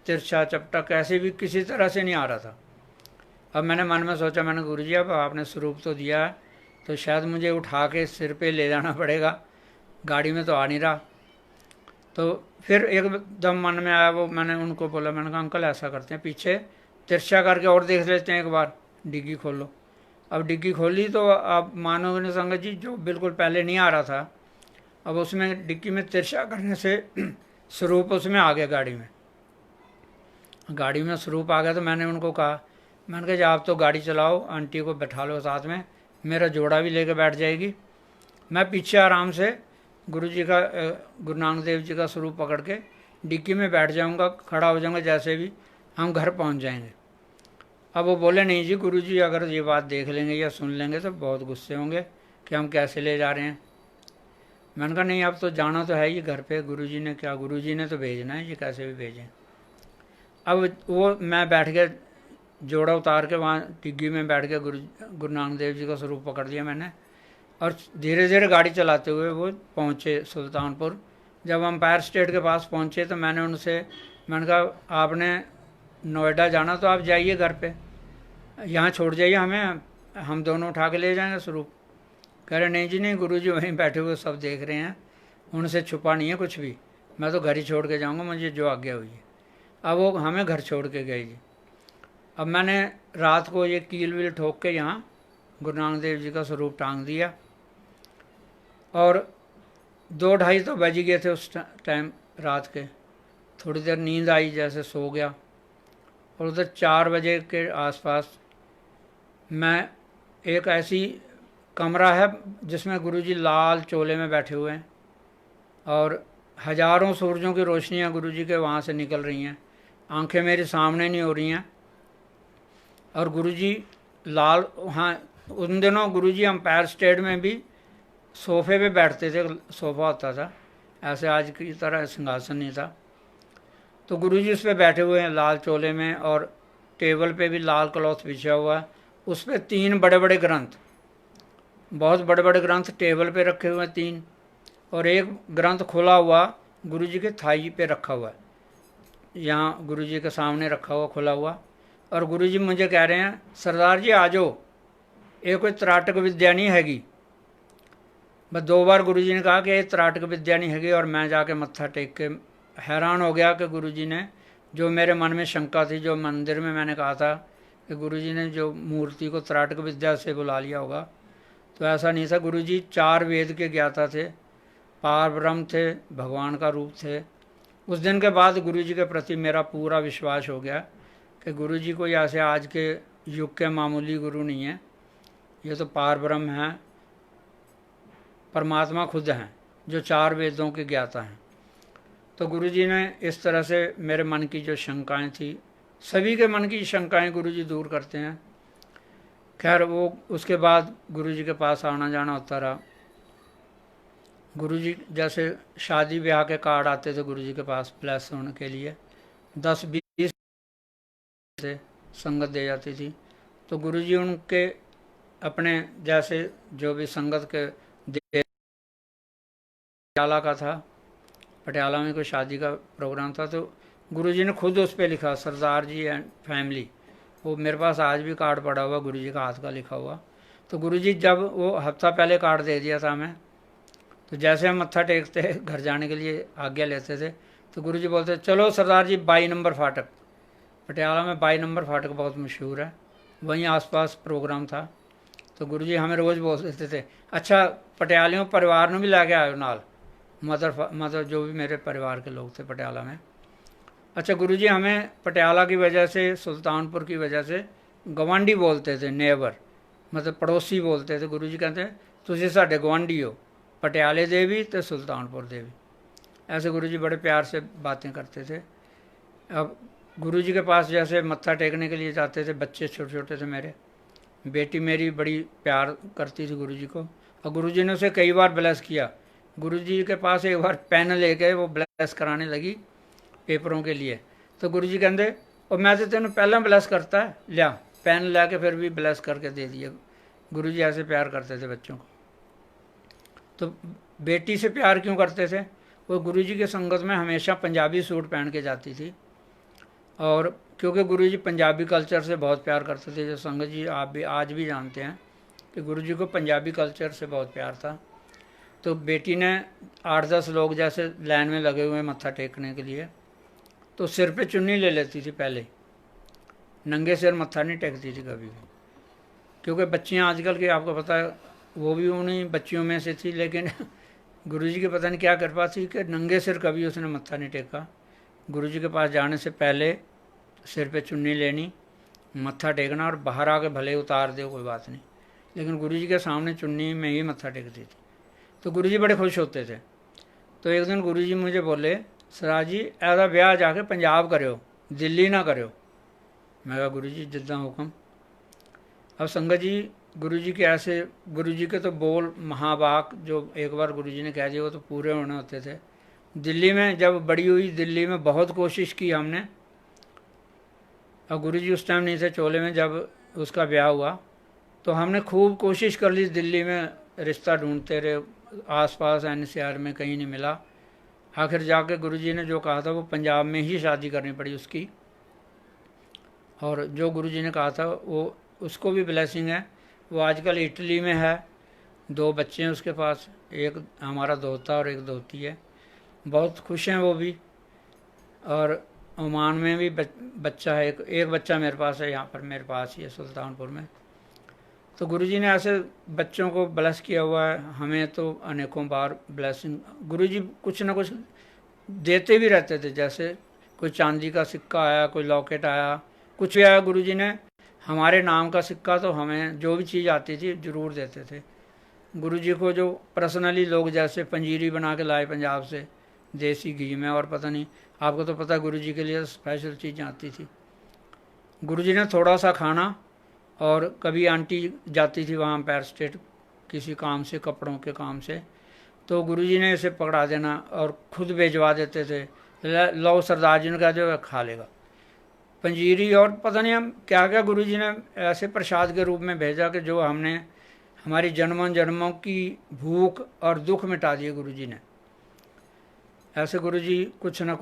तिरछा चपटा कैसे भी किसी तरह से नहीं आ रहा था। अब मैंने मन में सोचा, मैंने गुरु जी अब आपने स्वरूप तो दिया है तो शायद मुझे उठा के सिर पे ले जाना पड़ेगा, गाड़ी में तो आ नहीं रहा। तो फिर एकदम मन में आया, वो मैंने उनको बोला, मैंने कहा अंकल ऐसा करते हैं पीछे तिरछा करके और देख लेते हैं एक बार, डिग्गी खोलो। अब डिग्गी खोली तो आप मानोगे नहीं संगत जी, जो बिल्कुल पहले नहीं आ रहा था अब उसमें डिग्गी में तिरछा करने से स्वरूप उसमें आ गया। गाड़ी में स्वरूप आ गया। तो मैंने उनको कहा, मैंने कहा जी आप तो गाड़ी चलाओ, आंटी को बैठा लो साथ में, मेरा जोड़ा भी लेके बैठ जाएगी, मैं पीछे आराम से गुरु जी का गुरु नानक देव जी का स्वरूप पकड़ के डिक्की में बैठ जाऊंगा, खड़ा हो जाऊंगा, जैसे भी हम घर पहुंच जाएंगे। अब वो बोले नहीं जी गुरु जी अगर ये बात देख लेंगे या सुन लेंगे तो बहुत गुस्से होंगे कि हम कैसे ले जा रहे हैं। मैंने कहा नहीं, अब तो जाना तो है ही घर पे, गुरुजी ने क्या, गुरुजी ने तो भेजना है, ये कैसे भी भेजें। अब वो मैं बैठ के जोड़ा उतार के वहाँ डिग्गी में बैठ के गुरु नानक देव जी का स्वरूप पकड़ लिया मैंने, और धीरे धीरे गाड़ी चलाते हुए वो पहुँचे सुल्तानपुर। जब एम्पायर स्टेट के पास पहुँचे तो मैंने कहा आपने नोएडा जाना तो आप जाइए घर पे, यहाँ छोड़ जाइए हमें, हम दोनों उठा के ले जाएंगे स्वरूप। कह रहे नहीं जी नहीं, गुरुजी वहीं बैठे हुए सब देख रहे हैं, उनसे छुपा नहीं है कुछ भी, मैं तो घर ही छोड़ के जाऊँगा, मुझे जो आज्ञा हुई है। अब वो हमें घर छोड़ के गए जी। अब मैंने रात को ये कील वील ठोक के यहाँ गुरु नानक देव जी का स्वरूप टांग दिया, और 2-2:30 तो बज गए थे उस टाइम रात के। थोड़ी देर नींद आई, जैसे सो गया, और उधर 4 बजे के आसपास मैं, एक ऐसी कमरा है जिसमें गुरुजी लाल चोले में बैठे हुए हैं, और हजारों सूरजों की रोशनियाँ गुरुजी के वहाँ से निकल रही हैं, आंखें मेरे सामने नहीं हो रही हैं, और गुरुजी लाल, हाँ उन दिनों गुरुजी एम्पायर स्टेट में भी सोफे पे बैठते थे, सोफ़ा होता था, ऐसे आज की तरह सिंहासन नहीं था। तो गुरुजी उस पर बैठे हुए हैं लाल चोले में, और टेबल पे भी लाल क्लॉथ बिछा हुआ है, उस पर 3 बड़े बड़े ग्रंथ, बहुत बड़े बड़े ग्रंथ टेबल पे रखे हुए हैं 3, और एक ग्रंथ खुला हुआ गुरुजी के थाई पे रखा हुआ है, यहाँ गुरुजी के सामने रखा हुआ खुला हुआ। और गुरुजी मुझे कह रहे हैं सरदार जी आ जाओ, ये कोई त्राटक विद्या नहीं हैगी। बस 2 बार गुरुजी ने कहा कि ये त्राटक विद्या नहीं हैगी, और मैं जाके मत्था टेक के हैरान हो गया कि गुरुजी ने, जो मेरे मन में शंका थी, जो मंदिर में मैंने कहा था कि गुरुजी ने जो मूर्ति को त्राटक विद्या से बुला लिया होगा, तो ऐसा नहीं था। गुरुजी 4 वेद के ज्ञाता थे, पार ब्रह्म थे, भगवान का रूप थे। उस दिन के बाद गुरुजी के प्रति मेरा पूरा विश्वास हो गया कि गुरुजी कोई ऐसे आज के युग के मामूली गुरु नहीं है, ये तो पार ब्रह्म हैं, परमात्मा खुद हैं, जो 4 वेदों के ज्ञाता हैं। तो गुरुजी ने इस तरह से मेरे मन की जो शंकाएं थी, सभी के मन की शंकाएं गुरुजी दूर करते हैं। खैर वो उसके बाद गुरुजी के पास आना जाना होता रहा। गुरुजी जैसे शादी ब्याह के कार्ड आते थे गुरुजी के पास ब्लेस होने के लिए, 10-20 से संगत दे जाती थी, तो गुरुजी उनके अपने जैसे जो भी संगत के पटियाला का था, पटियाला में कोई शादी का प्रोग्राम था, तो गुरुजी ने खुद उस पर लिखा सरदार जी एंड फैमिली। वो मेरे पास आज भी कार्ड पड़ा हुआ गुरुजी का हाथ का लिखा हुआ। तो गुरुजी जब वो हफ्ता पहले कार्ड दे दिया था हमें, तो जैसे हम मत्था टेकते घर जाने के लिए आज्ञा लेते थे, तो गुरुजी बोलते चलो सरदार जी 22 नंबर फाटक, पटियाला में 22 नंबर फाटक बहुत मशहूर है, वहीं आसपास प्रोग्राम था। तो गुरुजी हमें रोज़ बोल देते थे अच्छा पटियालियों परिवार में भी ला के आयो नाल, मदर जो भी मेरे परिवार के लोग थे पटियाला में। अच्छा गुरुजी हमें पटियाला की वजह से, सुल्तानपुर की वजह से गवांडी बोलते थे, नेबर मतलब पड़ोसी बोलते थे। गुरुजी कहते तुझे साढ़े गवांडी हो, पटियाले दे भी तो सुल्तानपुर दे भी। ऐसे गुरुजी बड़े प्यार से बातें करते थे। अब गुरुजी के पास जैसे मत्था टेकने के लिए जाते थे, बच्चे छोटे छोटे थे मेरे, बेटी मेरी बड़ी प्यार करती थी गुरुजी को, और गुरुजी ने उसे कई बार ब्लेस किया। गुरुजी के पास एक बार पेन लेके वो ब्लेस कराने लगी पेपरों के लिए, तो गुरुजी कहते और मैं तो तेन पहला ब्लेस करता है, लिया पेन ला के फिर भी ब्लेस करके दे दिया। गुरुजी ऐसे प्यार करते थे बच्चों को। तो बेटी से प्यार क्यों करते थे, वो गुरुजी के संगत में हमेशा पंजाबी सूट पहन के जाती थी, और क्योंकि गुरुजी पंजाबी कल्चर से बहुत प्यार करते थे, जो संगत जी आप भी आज भी जानते हैं कि गुरुजी को पंजाबी कल्चर से बहुत प्यार था। तो बेटी ने 8-10 लोग जैसे लाइन में लगे हुए मत्था टेकने के लिए, तो सिर पे चुन्नी ले लेती थी, पहले नंगे सिर मत्था नहीं टेकती थी कभी भी, क्योंकि बच्चियां आजकल की आपको पता है वो भी उन्हीं बच्चियों में से थी, लेकिन गुरुजी की पता नहीं क्या कृपा थी कि नंगे सिर कभी उसने मत्था नहीं टेका। गुरुजी के पास जाने से पहले सिर पे चुन्नी लेनी, मत्था टेकना, और बाहर आके भले उतार दे कोई बात नहीं, लेकिन गुरुजी के सामने चुन्नी में ही मत्था टेकती थी। तो गुरुजी बड़े खुश होते थे। तो एक दिन गुरुजी मुझे बोले सराज जी ऐसा ब्याह जाके पंजाब करो, दिल्ली ना करो। मैं कहा गुरुजी जिद्दां हुक्म। अब संगत जी गुरुजी के ऐसे, गुरुजी के तो बोल महावाक जो एक बार गुरुजी ने कह दिया वो तो पूरे होने होते थे। दिल्ली में जब बड़ी हुई, दिल्ली में बहुत कोशिश की हमने, और गुरुजी उस टाइम नहीं थे चोले में जब उसका ब्याह हुआ, तो हमने खूब कोशिश कर ली, दिल्ली में रिश्ता ढूंढते रहे, आसपास एनसीआर में कहीं नहीं मिला। आखिर जाके गुरुजी ने जो कहा था वो पंजाब में ही शादी करनी पड़ी उसकी, और जो गुरुजी ने कहा था वो, उसको भी ब्लेसिंग है। वो आजकल इटली में है, 2 बच्चे हैं उसके पास, एक हमारा दोता और एक दोती है, बहुत खुश हैं वो भी। और ओमान में भी बच्चा है, एक बच्चा मेरे पास है, यहाँ पर मेरे पास ही है सुल्तानपुर में। तो गुरुजी ने ऐसे बच्चों को ब्लेस किया हुआ है, हमें तो अनेकों बार ब्लेसिंग गुरुजी कुछ ना कुछ देते भी रहते थे। जैसे कोई चांदी का सिक्का आया, कोई लॉकेट आया, कुछ भी आया, गुरुजी ने हमारे नाम का सिक्का तो हमें जो भी चीज़ आती थी ज़रूर देते थे। गुरुजी को जो पर्सनली लोग जैसे पंजीरी बना के लाए पंजाब से देसी घी में, और पता नहीं, आपको तो पता गुरुजी के लिए स्पेशल चीज़ें आती थी। गुरुजी ने थोड़ा सा खाना, और कभी आंटी जाती थी वहाँ एम्पायर स्टेट किसी काम से, कपड़ों के काम से, तो गुरुजी ने इसे पकड़ा देना और खुद भिजवा देते थे, लो सरदार जी ने कहा जो खा लेगा पंजीरी, और पता नहीं हम क्या क्या गुरुजी ने ऐसे प्रसाद के रूप में भेजा कि जो हमने, हमारी जन्मों जन्मों की भूख और दुख मिटा दिए गुरुजी ने। ऐसे गुरुजी कुछ ना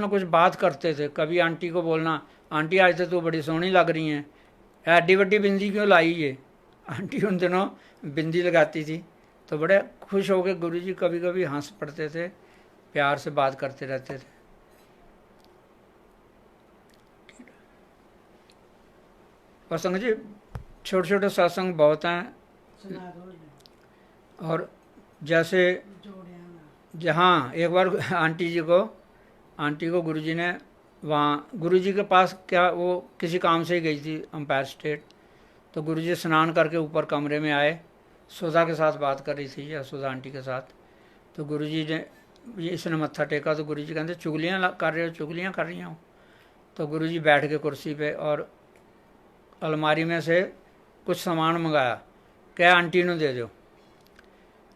कुछ बात करते थे। कभी आंटी को बोलना, आंटी आज तो तू बड़ी सोहनी लग रही हैं, एडी बड़ी बिंदी क्यों लाई ये। आंटी उन दिनों बिंदी लगाती थी, तो बड़े खुश हो गए गुरुजी, कभी कभी हंस पड़ते थे, प्यार से बात करते रहते थे। और संग जी छोटे छोटे सत्संग बहुत हैं, और जैसे जहाँ एक बार आंटी को गुरुजी ने वहाँ, गुरुजी के पास क्या, वो किसी काम से ही गई थी एम्पायर स्टेट, तो गुरुजी स्नान करके ऊपर कमरे में आए, सुधा के साथ बात कर रही थी, या सुधा आंटी के साथ, तो गुरुजी ने, इसने मत्था टेका, तो गुरुजी कहते चुगलियाँ कर रहे हो, चुगलियाँ कर रही हूँ। तो गुरुजी बैठ के कुर्सी पे और अलमारी में से कुछ सामान मंगाया, क्या आंटी ने दे दो।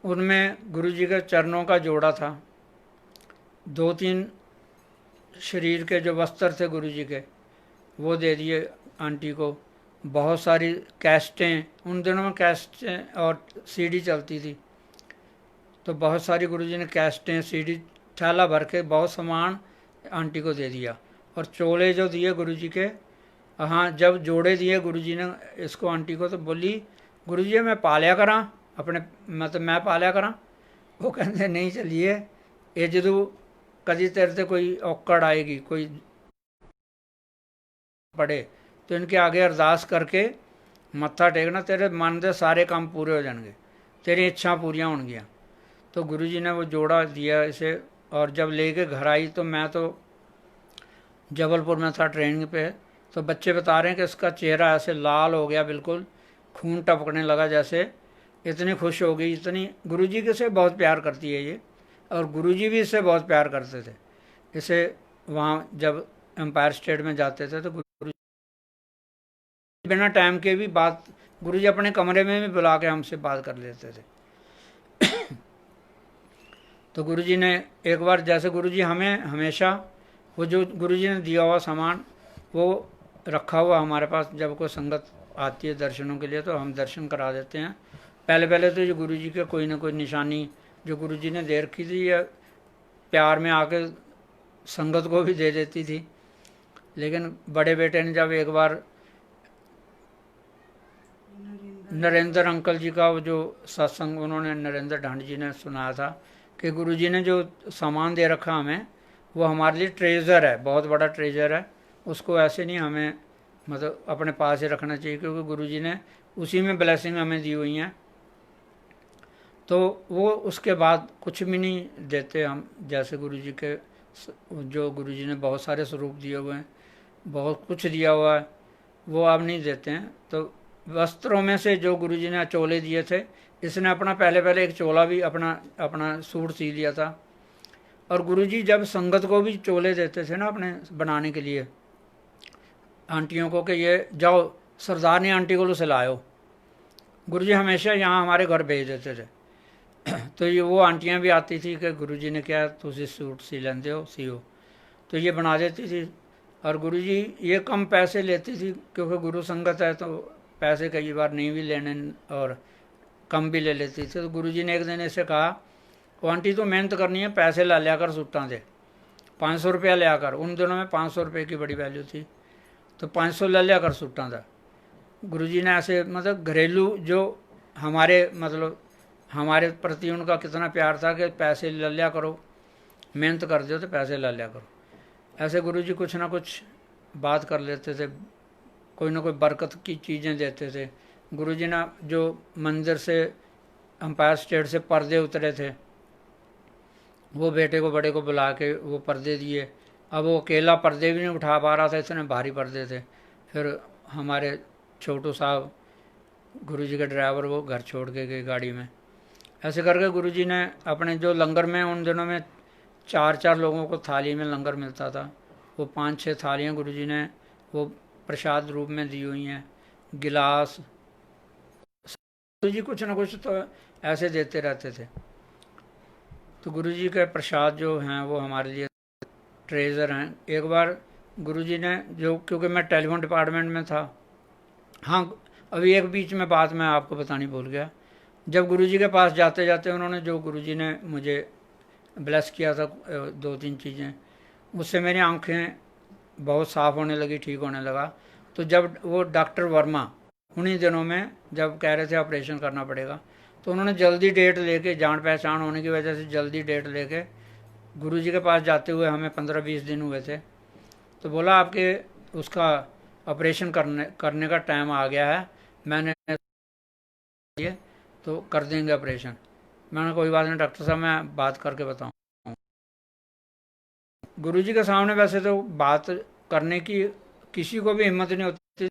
उनमें गुरुजी के चरणों का जोड़ा था, 2-3 शरीर के जो वस्त्र थे गुरुजी के, वो दे दिए आंटी को। बहुत सारी कैस्टें, उन दिनों में कैस्टें और सीडी चलती थी, तो बहुत सारी गुरुजी ने कैस्टें, सीडी, थैला भर के बहुत सामान आंटी को दे दिया। और चोले जो दिए गुरुजी के, हाँ, जब जोड़े दिए गुरुजी ने इसको आंटी को, तो बोली गुरुजी मैं पालिया करा अपने, मतलब मैं पालिया करा। वो कहते नहीं चलिए, ये जो कभी तेरे से कोई औकड़ आएगी, कोई पड़े, तो इनके आगे अरदास करके मत्था टेकना, तेरे मन के सारे काम पूरे हो जाएंगे, तेरी इच्छा पूरियाँ होंगियाँ। तो गुरुजी ने वो जोड़ा दिया इसे, और जब लेके घर आई तो मैं तो जबलपुर में था ट्रेनिंग पे, तो बच्चे बता रहे हैं कि इसका चेहरा ऐसे लाल हो गया, बिल्कुल खून टपकने लगा जैसे, इतनी खुश हो गई, इतनी, गुरुजी के से बहुत प्यार करती है ये, और गुरुजी भी इससे बहुत प्यार करते थे। इसे वहाँ जब एम्पायर स्टेट में जाते थे तो गुरुजी बिना टाइम के भी बात, गुरुजी अपने कमरे में भी बुला के हमसे बात कर लेते थे। तो गुरुजी ने एक बार, जैसे गुरुजी हमें हमेशा वो जो गुरुजी ने दिया हुआ सामान वो रखा हुआ हमारे पास, जब कोई संगत आती है दर्शनों के लिए तो हम दर्शन करा देते हैं। पहले तो जो गुरुजी के कोई ना कोई निशानी जो गुरुजी ने दे रखी थी, या प्यार में आके संगत को भी दे देती थी। लेकिन बड़े बेटे ने जब एक बार नरेंद्र अंकल जी का वो जो सत्संग उन्होंने, नरेंद्र ढांड जी ने सुनाया था कि गुरुजी ने जो सामान दे रखा हमें, वो हमारे लिए ट्रेजर है, बहुत बड़ा ट्रेजर है, उसको ऐसे नहीं हमें मतलब अपने पास ही रखना चाहिए, क्योंकि गुरुजी ने उसी में ब्लेसिंग हमें दी हुई हैं। तो वो उसके बाद कुछ भी नहीं देते हम, जैसे गुरुजी के, जो गुरुजी ने बहुत सारे स्वरूप दिए हुए हैं, बहुत कुछ दिया हुआ है, वो अब नहीं देते हैं। तो वस्त्रों में से जो गुरुजी ने चोले दिए थे, इसने अपना पहले एक चोला भी अपना सूट सी लिया था। और गुरुजी जब संगत को भी चोले देते थे ना अपने बनाने के लिए, आंटियों को, कि ये जाओ सरदार ने आंटी को सिलायो। गुरुजी हमेशा यहाँ हमारे घर भेज देते थे। तो ये वो आंटियाँ भी आती थी कि गुरुजी ने क्या तुझे सूट सी लेंदे हो सीओ, तो ये बना देती थी। और गुरुजी ये कम पैसे लेती थी क्योंकि गुरु संगत है, तो पैसे कई बार नहीं भी लेने और कम भी ले लेती थी। तो गुरुजी ने एक दिन ऐसे कहा, वो आंटी तो मेहनत करनी है, पैसे ला लिया कर सूटां दे, 500 रुपया लिया कर। उन दिनों में 500 रुपये की बड़ी वैल्यू थी, तो 500 ले लिया कर सूटां दा। गुरुजी ने ऐसे मतलब घरेलू जो हमारे प्रति उनका कितना प्यार था कि पैसे ले लिया करो, मेहनत कर दो तो पैसे ले लिया करो। ऐसे गुरुजी कुछ ना कुछ बात कर लेते थे, कोई ना कोई बरकत की चीज़ें देते थे। गुरुजी ने जो मंदिर से एम्पायर स्टेट से पर्दे उतरे थे, वो बेटे को बड़े को बुला के वो पर्दे दिए। अब वो अकेला पर्दे भी नहीं उठा पा रहा था, इतने भारी पर्दे थे। फिर हमारे छोटू साहब गुरुजी के ड्राइवर वो घर छोड़ के गए गाड़ी में। ऐसे करके गुरुजी ने अपने जो लंगर में उन दिनों में 4-4 लोगों को थाली में लंगर मिलता था, वो 5-6 थालियाँ गुरुजी ने वो प्रसाद रूप में दी हुई हैं, गिलास। गुरुजी कुछ ना कुछ तो ऐसे देते रहते थे। तो गुरुजी के प्रसाद जो हैं वो हमारे लिए ट्रेजर हैं। एक बार गुरुजी ने जो, क्योंकि मैं टेलीफोन डिपार्टमेंट में था, हाँ अभी एक बीच में बात मैं आपको बतानी भूल गया। जब गुरुजी के पास जाते जाते उन्होंने जो गुरुजी ने मुझे ब्लेस किया था 2-3 चीज़ें, उससे मेरी आंखें बहुत साफ़ होने लगी, ठीक होने लगा। तो जब वो डॉक्टर वर्मा उन्हीं दिनों में जब कह रहे थे ऑपरेशन करना पड़ेगा, तो उन्होंने जल्दी डेट लेके, जान पहचान होने की वजह से जल्दी डेट लेके गुरुजी के पास जाते हुए हमें 15-20 दिन हुए थे, तो बोला आपके उसका ऑपरेशन करने का टाइम आ गया है, मैंने तो कर देंगे ऑपरेशन। मैंने कोई बात नहीं डॉक्टर साहब, मैं बात करके बताऊँ। गुरुजी के सामने वैसे तो बात करने की किसी को भी हिम्मत नहीं होती।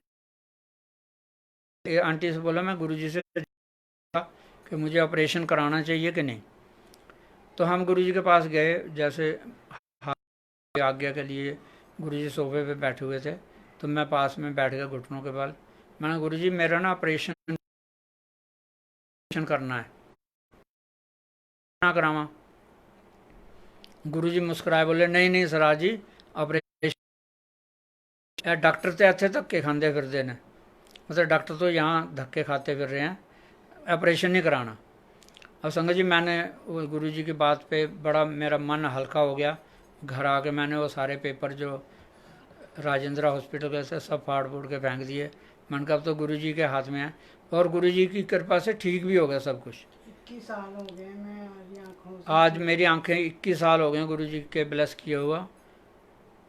आंटी से बोला मैं गुरुजी से कि मुझे ऑपरेशन कराना चाहिए कि नहीं। तो हम गुरुजी के पास गए, जैसे आज्ञा के लिए गुरुजी सोफे पे बैठे हुए थे, तो मैं पास में बैठ गया घुटनों के बल। मैंने गुरुजी मेरा ना ऑपरेशन करना है, ना करावा। गुरुजी मुस्कुराए बोले नहीं नहीं सराज जी, ऑपरेशन डॉक्टर तो इतने धक्के खाते फिरते हैं, मतलब डॉक्टर तो यहाँ धक्के खाते फिर रहे हैं, ऑपरेशन नहीं कराना। अब संगत जी मैंने वो गुरुजी की बात पे बड़ा मेरा मन हल्का हो गया। घर आके मैंने वो सारे पेपर जो राजेंद्र हॉस्पिटल के से सब फाड़ फूड़ के फेंक दिए। मैंने कहा अब तो गुरुजी के हाथ में है, और गुरुजी की कृपा से ठीक भी हो गया सब कुछ। 21 साल हो गए मैं आज मेरी आंखें 21 साल हो गए गुरुजी के ब्लेस किए हुआ।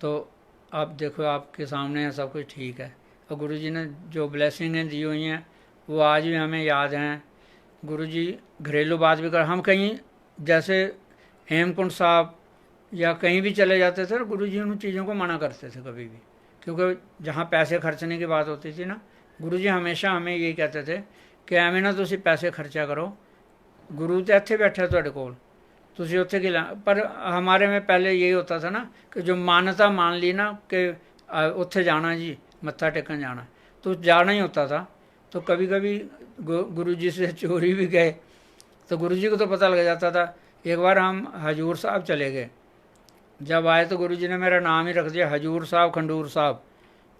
तो आप देखो आपके सामने है, सब कुछ ठीक है। और गुरुजी ने जो ब्लेसिंगें दी हुई हैं वो आज भी हमें याद हैं। गुरुजी घरेलू बात भी कर, हम कहीं जैसे हेमकुंड साहब या कहीं भी चले जाते थे, गुरुजी उन चीज़ों को मना करते थे कभी भी, क्योंकि जहाँ पैसे खर्चने की बात होती थी ना, गुरुजी हमेशा हमें यही कहते थे कि एवं ना तुसी पैसे खर्चा करो, गुरु तो इत्थे बैठा तुहाडे कोल, तुसी उत्थे की ला। पर हमारे में पहले यही होता था ना कि जो मान्यता मान ली ना कि उत्थे जाना जी, मत्था टेकन जाना, तो जाना ही होता था। तो कभी कभी गुरुजी से चोरी भी गए, तो गुरुजी को तो पता लग जाता था। एक बार हम हजूर साहब चले गए, जब आए तो गुरुजी ने मेरा नाम ही रख दिया हजूर साहब खंडूर साहब।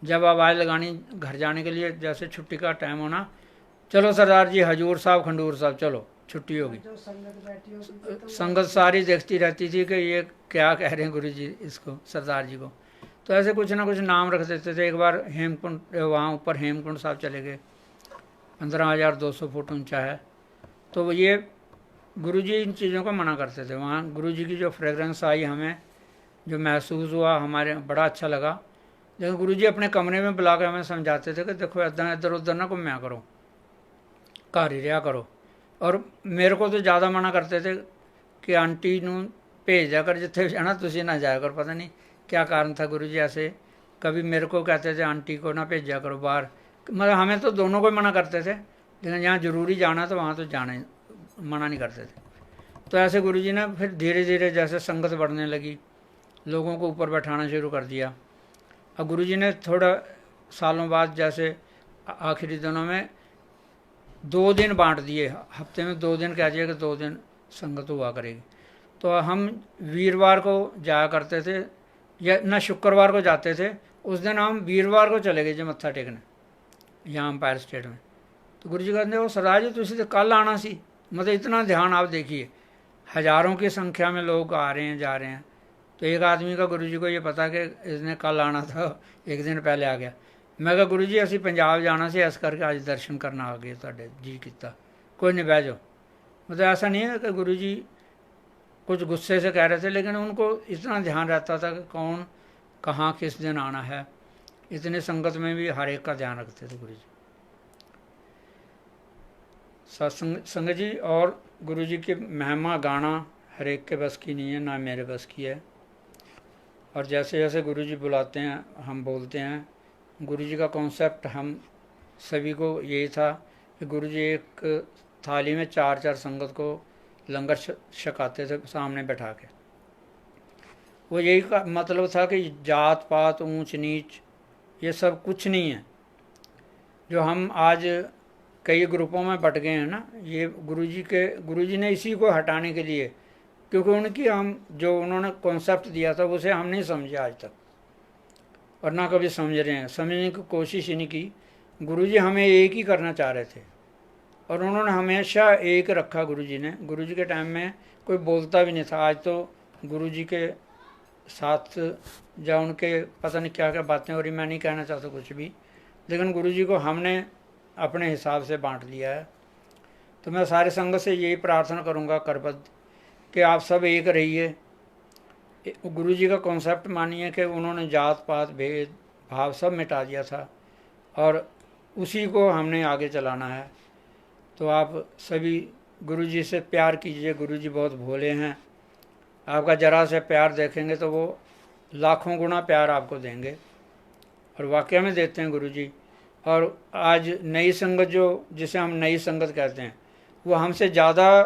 जब आवाज़ लगानी घर जाने के लिए, जैसे छुट्टी का टाइम होना, चलो सरदार जी हजूर साहब खंडूर साहब चलो छुट्टी होगी। संगत सारी देखती रहती थी कि ये क्या कह रहे हैं गुरुजी इसको, सरदार जी को। तो ऐसे कुछ ना कुछ नाम रख देते थे। एक बार हेमकुंड, वहाँ ऊपर हेमकुंड साहब चले गए, 15,200 फुट ऊंचा है। तो ये गुरुजी इन चीज़ों को मना करते थे। वहाँ गुरुजी की जो फ्रेगरेंस आई, हमें जो महसूस हुआ, हमारे बड़ा अच्छा लगा। लेकिन गुरुजी अपने कमरे में बुला कर हमें समझाते थे कि देखो इधर उधर ना घूमया करो, घर ही रहा करो। और मेरे को तो ज़्यादा मना करते थे कि आंटी नूं भेज दिया कर जिथे जाना, तुसी ना जाया कर। पता नहीं क्या कारण था गुरुजी ऐसे, कभी मेरे को कहते थे आंटी को ना भेजा करो बाहर, मतलब हमें तो दोनों को मना करते थे, लेकिन जहाँ ज़रूरी जाना तो वहाँ तो जाने मना नहीं करते थे। तो ऐसे गुरुजी ने फिर धीरे धीरे जैसे संगत बढ़ने लगी, लोगों को ऊपर बैठाना शुरू कर दिया। अब गुरुजी ने थोड़ा सालों बाद जैसे आखिरी दिनों में 2 दिन बांट दिए, हफ्ते में 2 दिन कह दिया कि 2 दिन संगत हुआ करेगी। तो हम वीरवार को जाया करते थे, या न शुक्रवार को जाते थे, उस दिन हम वीरवार को चले गए जी मत्था टेकने यहाँ एम्पायर स्टेट में। तो गुरु जी कहते वो सरदार जी तुसी तो कल आना सी, मतलब इतना ध्यान आप देखिए, हज़ारों की संख्या में लोग आ रहे हैं जा रहे हैं। तो एक आदमी का गुरु जी को ये पता कि इसने कल आना था, एक दिन पहले आ गया। मैं कहा गुरु जी असी पंजाब जाना से, इस करके आज दर्शन करना आ गए, तुहाडे जी किता, कोई नहीं बह जाओ। मतलब ऐसा नहीं है कि गुरु जी कुछ गुस्से से कह रहे थे, लेकिन उनको इतना ध्यान रहता था कि कौन कहाँ किस दिन आना है। इतने संगत में भी हर एक का ध्यान रखते थे गुरु जी। सत्संग संगत जी, और गुरु जी की महिमा गाना हर एक के बस की नहीं है, ना मेरे बस की है। और जैसे जैसे गुरु जी बुलाते हैं हम बोलते हैं। गुरु जी का कॉन्सेप्ट हम सभी को यही था कि गुरु जी एक थाली में 4-4 संगत को लंगर छकाते थे सामने बैठा के। वो यही का मतलब था कि जात पात ऊंच नीच ये सब कुछ नहीं है। जो हम आज कई ग्रुपों में बट गए हैं ना, ये गुरु जी ने इसी को हटाने के लिए, क्योंकि उनकी हम जो उन्होंने कॉन्सेप्ट दिया था उसे हम नहीं समझे आज तक, और ना कभी समझ रहे हैं। समझने की कोशिश ही नहीं की। गुरु जी हमें एक ही करना चाह रहे थे, और उन्होंने हमेशा एक रखा। गुरु जी ने, गुरु जी के टाइम में कोई बोलता भी नहीं था। आज तो गुरु जी के साथ या उनके पता नहीं क्या क्या बातें हो रही, मैं नहीं कहना चाहता कुछ भी, लेकिन गुरु जी को हमने अपने हिसाब से बांट लिया है। तो मैं सारे संगत से यही प्रार्थना करूँगा करबद्ध कि आप सब एक रहिए, गुरु जी का कॉन्सेप्ट मानिए कि उन्होंने जात पात भेद भाव सब मिटा दिया था, और उसी को हमने आगे चलाना है। तो आप सभी गुरु जी से प्यार कीजिए। गुरु जी बहुत भोले हैं, आपका जरा से प्यार देखेंगे तो वो लाखों गुना प्यार आपको देंगे, और वाकई में देते हैं गुरु जी। और आज नई संगत जो जिसे हम नई संगत कहते हैं, वो हमसे ज़्यादा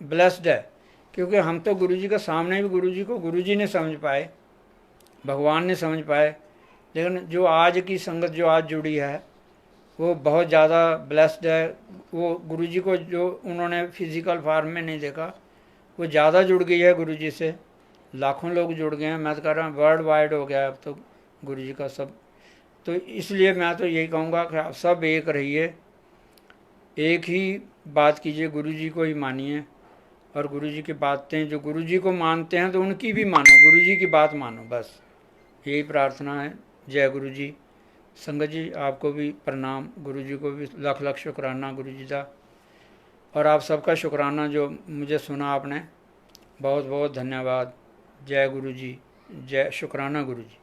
ब्लेस्ड है, क्योंकि हम तो गुरु जी के सामने भी गुरु जी को गुरु जी ने समझ पाए, भगवान ने समझ पाए। लेकिन जो आज की संगत जो आज जुड़ी है वो बहुत ज़्यादा ब्लेस्ड है। वो गुरु जी को जो उन्होंने फिज़िकल फॉर्म में नहीं देखा, वो ज़्यादा जुड़ गई है गुरु जी से। लाखों लोग जुड़ गए हैं, मैं तो कह रहा हूँ वर्ल्ड वाइड हो गया अब तो गुरु जी का सब। तो इसलिए मैं तो यही कहूँगा कि आप सब एक रहिए, एक ही बात कीजिए, गुरु जी को ही मानिए, और गुरु जी की बातें जो गुरु जी को मानते हैं तो उनकी भी मानो, गुरु जी की बात मानो, बस यही प्रार्थना है। जय गुरु जी। संगत जी आपको भी प्रणाम, गुरु जी को भी लाख लाख शुक्राना गुरु जी का, और आप सबका शुक्राना जो मुझे सुना आपने, बहुत बहुत धन्यवाद। जय गुरु जी, जय शुक्राना गुरु जी।